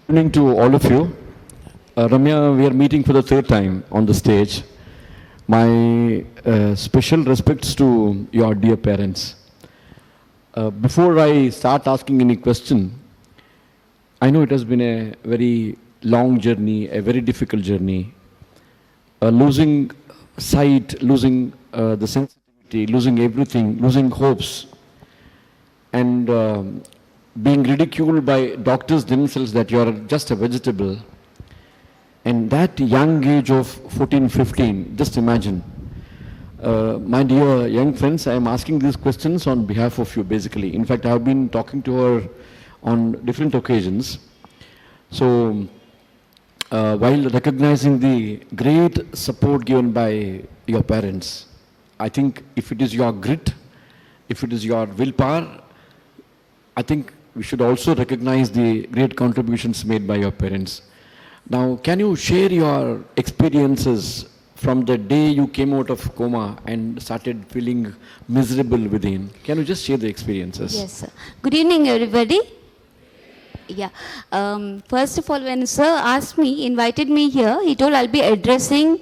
Good evening to all of you. Ramya, we are meeting for the third time on the stage. My special respects to your dear parents. Before I start asking any question, I know it has been a very long journey, a very difficult journey. Losing sight, losing the sensitivity, losing everything, losing hopes, and being ridiculed by doctors themselves that you are just a vegetable. And that young age of 14, 15, just imagine. My dear young friends, I am asking these questions on behalf of you basically. In fact, I have been talking to her on different occasions. So, while recognizing the great support given by your parents, I think if it is your grit, if it is your willpower, I think we should also recognize the great contributions made by your parents. Now, can you share your experiences from the day you came out of coma and started feeling miserable within? Can you just share the experiences? Yes, sir. Good evening, everybody. Yeah. First of all, when sir asked me, invited me here, he told I'll be addressing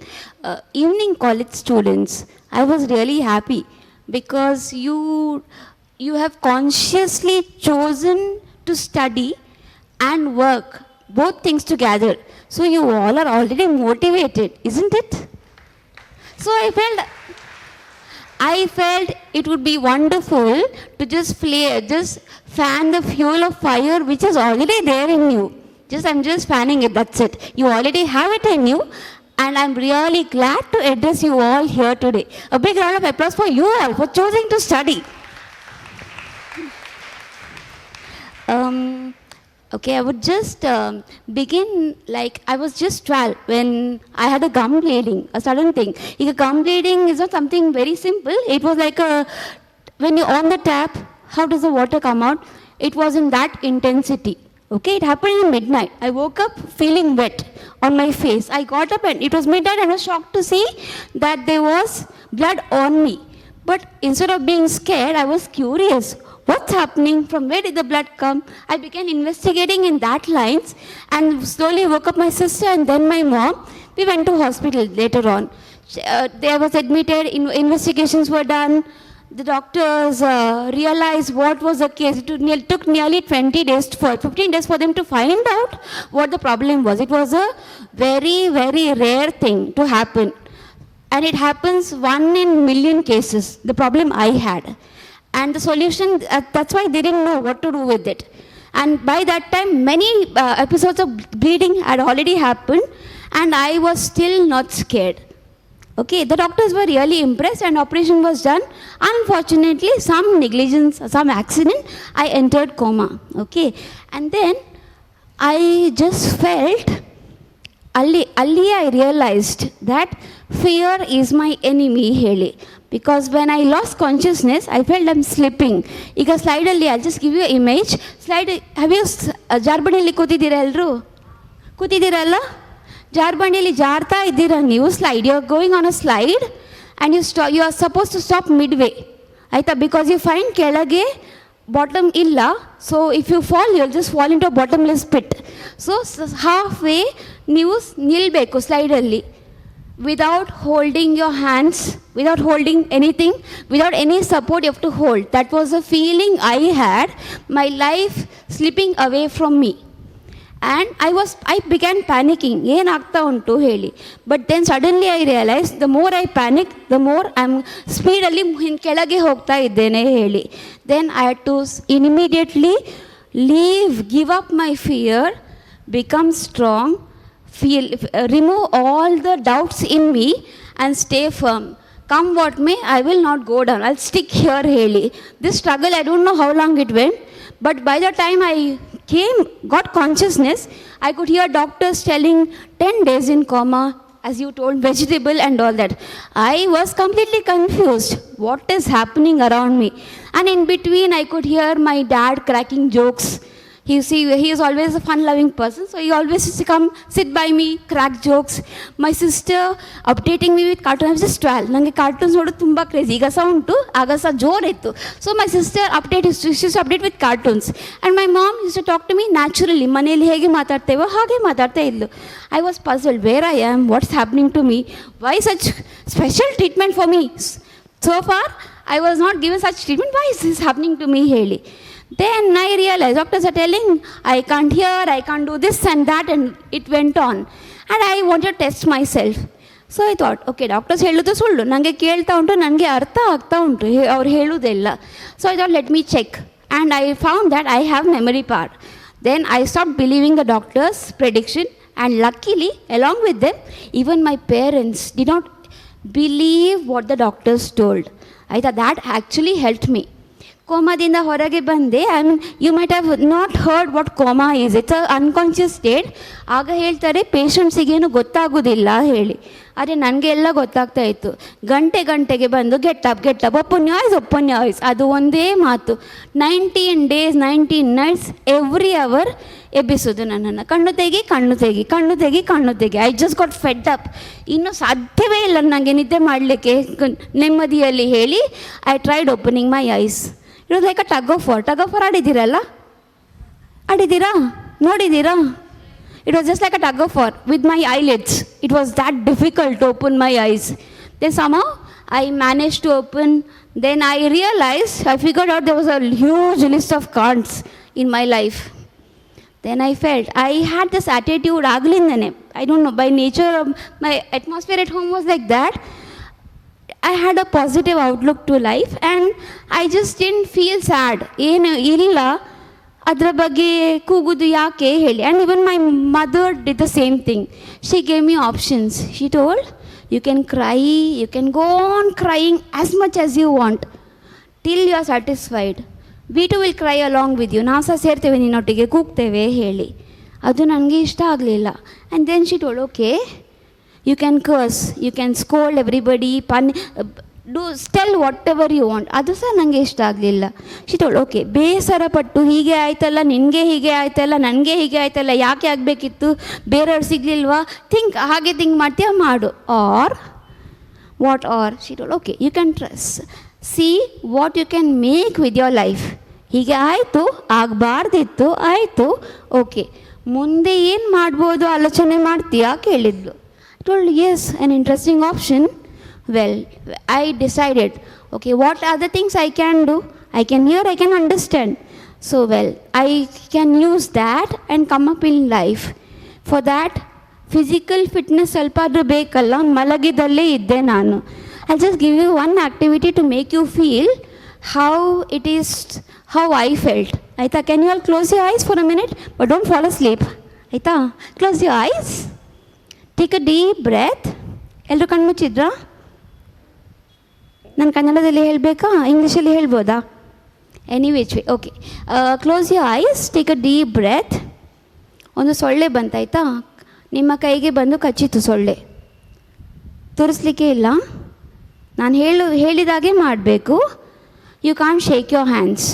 evening college students. I was really happy because you have consciously chosen to study and work, both things together. So you all are already motivated, isn't it? So I felt it would be wonderful to just fan the fuel of fire which is already there in you. I'm just fanning it, that's it. You already have it in you, and I'm really glad to address you all here today. A big round of applause for you all for choosing to study. Okay, I would just begin like I was just 12 when I had a gum bleeding, a sudden thing. A gum bleeding is not something very simple. It was like when you're on the tap, how does the water come out? It was in that intensity. Okay, it happened in midnight. I woke up feeling wet on my face. I got up and it was midnight and I was shocked to see that there was blood on me. But instead of being scared, I was curious. What's happening? From where did the blood come? I began investigating in that lines and slowly woke up my sister and then my mom. We went to hospital later on. They was admitted, investigations were done. The doctors realized what was the case. It took nearly 15 days for them to find out what the problem was. It was a very, very rare thing to happen. And it happens 1 in a million cases, the problem I had. And the solution, that's why they didn't know what to do with it. And by that time, many episodes of bleeding had already happened, and I was still not scared. Okay, the doctors were really impressed and operation was done. Unfortunately, some negligence, some accident, I entered coma. Okay, and then I just felt, Ali I realized that fear is my enemy, Heli. Because when I lost consciousness, I felt I'm slipping. Ika slide alli, I'll just give you an image. Slide, have you Ajjarkadu ಕೂತಿದ್ದೀರಾ ಎಲ್ಲರೂ? ಕೂತಿದ್ದೀರಲ್ಲ? ಜಾರ್ಬಂಡಿಯಲ್ಲಿ ಜಾರ್ತಾ ಇದ್ದೀರಾ ನೀವು slide. You're going on a slide and you are supposed to stop midway. ಆಯ್ತಾ? Because you find ಕೆಳಗೆ bottom illa, so if you fall, you'll just fall into a bottomless pit. So halfway ನೀವು ನಿಲ್ಬೇಕು slide alli. Without holding your hands, without holding anything, without any support you have to hold. That was the feeling I had, my life slipping away from me. And I began panicking. Yen aagta untu heli. But then suddenly I realized the more I panic, the more I'm speedily kelage hogta iddene heli. Then I had to immediately give up my fear, become strong, remove all the doubts in me and stay firm. Come what may, I will not go down. I'll stick here, Haley. This struggle, I don't know how long it went, but by the time I got consciousness, I could hear doctors telling 10 days in coma, as you told, vegetable and all that. I was completely confused. What is happening around me? And in between, I could hear my dad cracking jokes. He is always a fun-loving person, so he always used to come sit by me, crack jokes. My sister updating me with cartoons. I was just 12. ನನಗೆ cartoons ನೋಡೋದು ತುಂಬ crazy. ಈಗ ಸಹ ಉಂಟು, ಆಗ ಸಹ ಜೋರಿತ್ತು. So my sister update with cartoons. And my mom use to talk to me naturally. ಮನೆಯಲ್ಲಿ ಹೇಗೆ ಮಾತಾಡ್ತೇವೋ ಹಾಗೆ ಮಾತಾಡ್ತಾ ಇದ್ಲು. I was puzzled, where I am, what's happening to me, why such special treatment for me. So far, I was not given such treatment. Why is this happening to me, ಹೇಳಿ. Then I realized, doctors are telling, I can't hear, I can't do this and that, and it went on. And I wanted to test myself. So I thought, okay, doctors ಹೇಳೋದು ಸುಳ್ಳು, ನನಗೆ ಕೇಳ್ತಾ ಉಂಟು, ನನಗೆ ಅರ್ಥ ಆಗ್ತಾ ಉಂಟು ಅವ್ರು ಹೇಳೋದೆಲ್ಲ. So I thought, let me check. And I found that I have memory power. Then I stopped believing the doctor's prediction. And luckily, along with them, even my parents did not believe what the doctors told. I thought that actually helped me. ಕೋಮಾದಿಂದ ಹೊರಗೆ ಬಂದೆ. I mean, you might have not heard what coma is. It's a unconscious state. ಆಗ ಹೇಳ್ತಾರೆ ಪೇಷಂಟ್ಸಿಗೇನು ಗೊತ್ತಾಗೋದಿಲ್ಲ ಹೇಳಿ. ಆದರೆ ನನಗೆ ಎಲ್ಲ ಗೊತ್ತಾಗ್ತಾ ಇತ್ತು. ಗಂಟೆಗೆ ಬಂದು ಗೆಟ್ ಅಪ್ ಒಪ್ಪನ್ ವಾಯ್ಸ್ ಅದು ಒಂದೇ ಮಾತು. 19 days 19 nights ಎವ್ರಿ ಅವರ್ ಎಬ್ಬಿಸೋದು ನನ್ನನ್ನು. ಕಣ್ಣು ತೆಗಿ. I just got fed up. ಇನ್ನೂ ಸಾಧ್ಯವೇ ಇಲ್ಲ ನನಗೆ ನಿದ್ದೆ ಮಾಡಲಿಕ್ಕೆ ನೆಮ್ಮದಿಯಲ್ಲಿ ಹೇಳಿ. I tried opening my eyes. It was like a tug of war. ಆಡಿದ್ದೀರಾ ನೋಡಿದ್ದೀರಾ? It was just like a tug of war with my eyelids. It was that difficult to open my eyes. Then somehow I managed to open. Then I realized, I figured out there was a huge list of cards in my life. Then I felt I had this attitude aglindane. I don't know, by nature my atmosphere at home was like that. I had a positive outlook to life and I just didn't feel sad. ಏನು ಇಲ್ಲ ಅದರ ಬಗ್ಗೆ ಕೂಗುದು ಯಾಕೆ ಹೇಳಿ. And even my mother did the same thing. She gave me options. She told, you can cry, you can go on crying as much as you want till you are satisfied. We too will cry along with you. ನಾವು ಸಹ ಸೇರ್ತೇವೆ, ನಿನ್ನೊಟ್ಟಿಗೆ ಕೂಗ್ತೇವೆ ಹೇಳಿ. ಅದು ನನಗೆ ಇಷ್ಟ ಆಗಲಿಲ್ಲ. And then she told, okay, you can curse, you can scold everybody, tell whatever you want. ಅದು ಸಹ ನನಗೆ ಇಷ್ಟ ಆಗಲಿಲ್ಲ. ಶಿ ಟೋಲ್ಡ್, ಓಕೆ, ಬೇಸರ ಪಟ್ಟು ಹೀಗೆ ಆಯ್ತಲ್ಲ, ನಿನಗೆ ಹೀಗೆ ಆಯ್ತಲ್ಲ, ನನಗೆ ಹೀಗೆ ಆಯ್ತಲ್ಲ, ಯಾಕೆ ಆಗಬೇಕಿತ್ತು, ಬೇರೆಯವ್ರು ಸಿಗಲಿಲ್ವಾ, ಹಾಗೆ ಥಿಂಕ್ ಮಾಡ್ತೀಯ ಮಾಡು. Or what or? She told, okay, you can see what you can make with your life. ಹೀಗೆ ಆಯಿತು, ಆಗಬಾರ್ದಿತ್ತು, ಆಯಿತು, ಓಕೆ, ಮುಂದೆ ಏನು ಮಾಡ್ಬೋದು ಆಲೋಚನೆ ಮಾಡ್ತೀಯಾ ಕೇಳಿದ್ಲು. Told, yes, an interesting option. Well, I decided, okay, what are the things I can do? I can hear, I can understand. So, well, I can use that and come up in life. For that, physical fitness ಸ್ವಲ್ಪ ಆದರೂ ಬೇಕಲ್ಲ. ಮಲಗಿದಲ್ಲೇ ಇದ್ದೆ ನಾನು. I'll just give you one activity to make you feel how it is, how I felt. ಆಯಿತಾ? Can you all close your eyes for a minute? But don't fall asleep. ಆಯಿತಾ? Close your eyes. Take a deep breath. ಎಲ್ಲರೂ ಕಣ್ಮುಚ್ಚಿದ್ರಾ? ನಾನು ಕನ್ನಡದಲ್ಲಿ ಹೇಳಬೇಕಾ, ಇಂಗ್ಲೀಷಲ್ಲಿ ಹೇಳ್ಬೋದಾ? Any which way, okay. Close your eyes, take a deep breath. ಒಂದು ಸೊಳ್ಳೆ ಬಂತಾಯ್ತಾ, ನಿಮ್ಮ ಕೈಗೆ ಬಂದು ಕಚ್ಚಿತು ಸೊಳ್ಳೆ. ತುರಿಸ್ಲಿಕ್ಕೆ ಇಲ್ಲ, ನಾನು ಹೇಳಿದಾಗೆ ಮಾಡಬೇಕು. You can't shake your hands.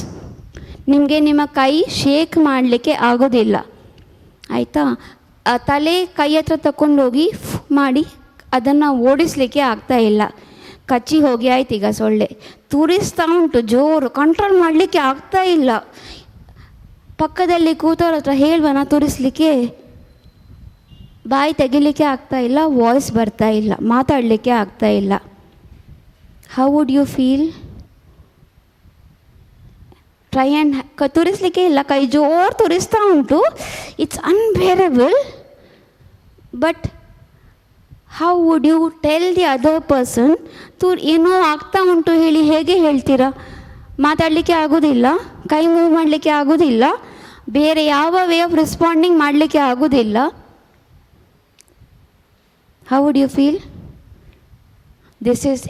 ನಿಮಗೆ ನಿಮ್ಮ ಕೈ ಶೇಕ್ ಮಾಡಲಿಕ್ಕೆ ಆಗೋದಿಲ್ಲ, ಆಯಿತಾ? ತಲೆ ಕೈ ಹತ್ರ ತಗೊಂಡೋಗಿ ಮಾಡಿ ಅದನ್ನು ಓಡಿಸಲಿಕ್ಕೆ ಆಗ್ತಾಯಿಲ್ಲ. ಕಚ್ಚಿ ಹೋಗಿ ಆಯ್ತು. ಈಗ ಸೊಳ್ಳೆ ತುರಿಸ್ತಾ ಉಂಟು ಜೋರು, ಕಂಟ್ರೋಲ್ ಮಾಡಲಿಕ್ಕೆ ಆಗ್ತಾ ಇಲ್ಲ. ಪಕ್ಕದಲ್ಲಿ ಕೂತವ್ರ ಹತ್ರ ಹೇಳ್ವನ ತುರಿಸ್ಲಿಕ್ಕೆ, ಬಾಯಿ ತೆಗಿಲಿಕ್ಕೆ ಆಗ್ತಾ ಇಲ್ಲ, ವಾಯ್ಸ್ ಬರ್ತಾ ಇಲ್ಲ, ಮಾತಾಡಲಿಕ್ಕೆ ಆಗ್ತಾ ಇಲ್ಲ. How would you feel? Try and ತುರಿಸ್ಲಿಕ್ಕೆ ಇಲ್ಲ, ಕೈ ಜೋರು ತುರಿಸ್ತಾ ಉಂಟು. It's unbearable. But how would you tell the other person? ಏನೋ ಆಗ್ತಾ ಉಂಟು ಹೇಳಿ ಹೇಗೆ ಹೇಳ್ತೀರಾ? ಮಾತಾಡಲಿಕ್ಕೆ ಆಗೋದಿಲ್ಲ, ಕೈ ಮೂವ್ ಮಾಡಲಿಕ್ಕೆ ಆಗೋದಿಲ್ಲ, ಬೇರೆ ಯಾವ ವೇ ಆಫ್ ರೆಸ್ಪಾಂಡಿಂಗ್ ಮಾಡಲಿಕ್ಕೆ ಆಗೋದಿಲ್ಲ. How would you feel? This is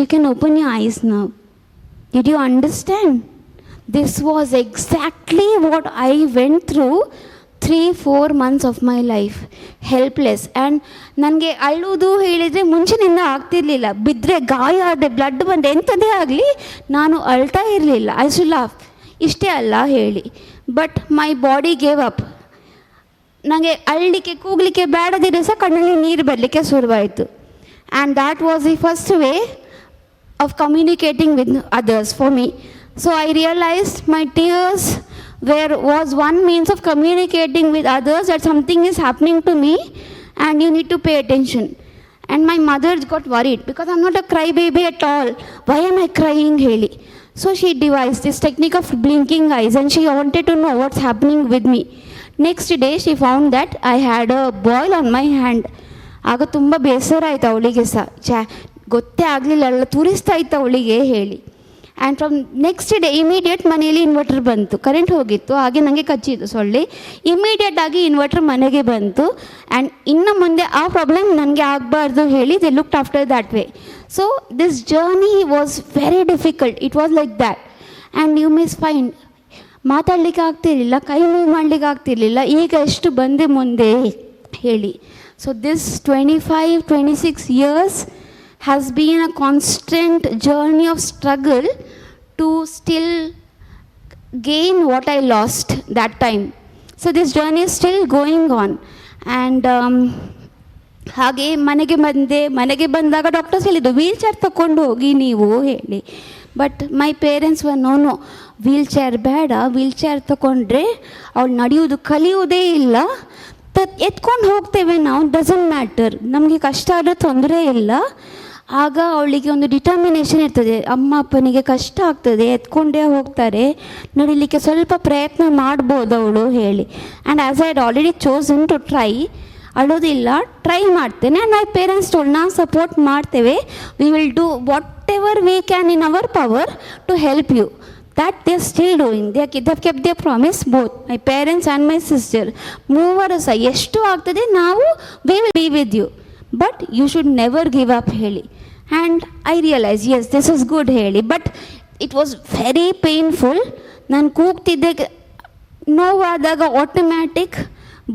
you can open your eyes now. Did you understand? This was exactly what I went through 3-4 months of my life. Helpless. And ನನಗೆ ಅಳ್ಳೋದು ಹೇಳಿದರೆ ಮುಂಚಿನಿಂದ ಆಗ್ತಿರ್ಲಿಲ್ಲ. ಬಿದ್ದರೆ ಗಾಯ ಆದರೆ blood ಬಂದು ಎಂಥದೇ ಆಗಲಿ ನಾನು ಅಳ್ತಾ ಇರಲಿಲ್ಲ. ಐ ಶುಡ್ ಲಾಫ್, ಇಷ್ಟೇ ಅಲ್ಲ ಹೇಳಿ. But my body gave up. ನನಗೆ ಅಳ್ಳಿಕ್ಕೆ ಕೂಗಲಿಕ್ಕೆ ಬೇಡದಿರೋ ಸಹ ಕಣ್ಣಲ್ಲಿ ನೀರು ಬರಲಿಕ್ಕೆ ಶುರುವಾಯಿತು. And that was the first way of communicating with others for me. So I realized my tears was one means of communicating with others that something is happening to me and you need to pay attention. And my mother got worried because I'm not a crybaby at all. Why am I crying heli? So she devised this technique of blinking eyes and she wanted to know what's happening with me. Next day she found that I had a boil on my hand. ಆಗ ತುಂಬ ಬೇಸರ ಆಯಿತು ಅವಳಿಗೆ ಸಹ. ಗೊತ್ತೇ ಆಗಲಿಲ್ಲ, ಅಲ್ಲ ತೋರಿಸ್ತಾ ಇತ್ತು ಅವಳಿಗೆ ಹೇಳಿ. And from next day immediate ಮನೆಯಲ್ಲಿ ಇನ್ವರ್ಟರ್ ಬಂತು. ಕರೆಂಟ್ ಹೋಗಿತ್ತು, ಹಾಗೆ ನನಗೆ ಕಚ್ಚಿದ್ದು ಸೊಳ್ಳೆ. ಇಮಿಡಿಯೇಟಾಗಿ ಇನ್ವರ್ಟರ್ ಮನೆಗೆ ಬಂತು. ಆ್ಯಂಡ್ ಇನ್ನು ಮುಂದೆ ಆ ಪ್ರಾಬ್ಲಮ್ ನನಗೆ ಆಗಬಾರ್ದು ಹೇಳಿ they looked after that way. So this journey was very difficult. It was like that. And you miss find ಮಾತಾಡಲಿಕ್ಕೆ ಆಗ್ತಿರಲಿಲ್ಲ, ಕೈ ಮೂವ್ ಮಾಡಲಿಕ್ಕೆ ಆಗ್ತಿರ್ಲಿಲ್ಲ. ಈಗ ಎಷ್ಟು ಬಂದೆ ಮುಂದೆ ಹೇಳಿ. So this 25-26 years has been a constant journey of struggle to still gain what I lost that time. So this journey is still going on. And ಹಾಗೆ ಮನೆಗೆ ಬಂದಾಗ ಡಾಕ್ಟರ್ಸ್ ಹೇಳಿದ್ದು ವೀಲ್ ಚೇರ್ ತಗೊಂಡು ಹೋಗಿ ನೀವು ಹೇಳಿ. But my parents no wheelchair ಬೇಡ, wheelchair ತಗೊಂಡ್ರೆ ಅವಳು ನಡೆಯುವುದು ಕಲಿಯುವುದೇ ಇಲ್ಲ, ಎತ್ಕೊಂಡು ಹೋಗ್ತೇವೆ ನಾವು, ಡಸಂಟ್ ಮ್ಯಾಟರ್, ನಮಗೆ ಕಷ್ಟ ಆದರೂ ತೊಂದರೆ ಇಲ್ಲ. ಆಗ ಅವಳಿಗೆ ಒಂದು ಡಿಟರ್ಮಿನೇಷನ್ ಇರ್ತದೆ, ಅಮ್ಮ ಅಪ್ಪನಿಗೆ ಕಷ್ಟ ಆಗ್ತದೆ, ಎತ್ಕೊಂಡೇ ಹೋಗ್ತಾರೆ, ನಡಿಲಿಕ್ಕೆ ಸ್ವಲ್ಪ ಪ್ರಯತ್ನ ಮಾಡ್ಬೋದು ಅವಳು ಹೇಳಿ. And as I had already chosen to try, ಅಳೋದಿಲ್ಲ, ಟ್ರೈ ಮಾಡ್ತೇನೆ. ಆ್ಯಂಡ್ ಮೈ ಪೇರೆಂಟ್ಸ್ ಟೋಲ್ಡ್ ನಾವು ಸಪೋರ್ಟ್ ಮಾಡ್ತೇವೆ, we will do whatever we can in our power to help you. That they are still doing. They have kept their promise, both my parents and my sister. ಮೂವರು ಸಹ ಎಷ್ಟು ಆಗ್ತದೆ ನಾವು we will be with you, but you should never give up ಹೇಳಿ. And I realized yes, this is good ಹೇಳಿ. But it was very painful. ನಾನು ಕೂಗ್ತಿದ್ದೆ, ನೋವಾದಾಗ ಆಟೋಮ್ಯಾಟಿಕ್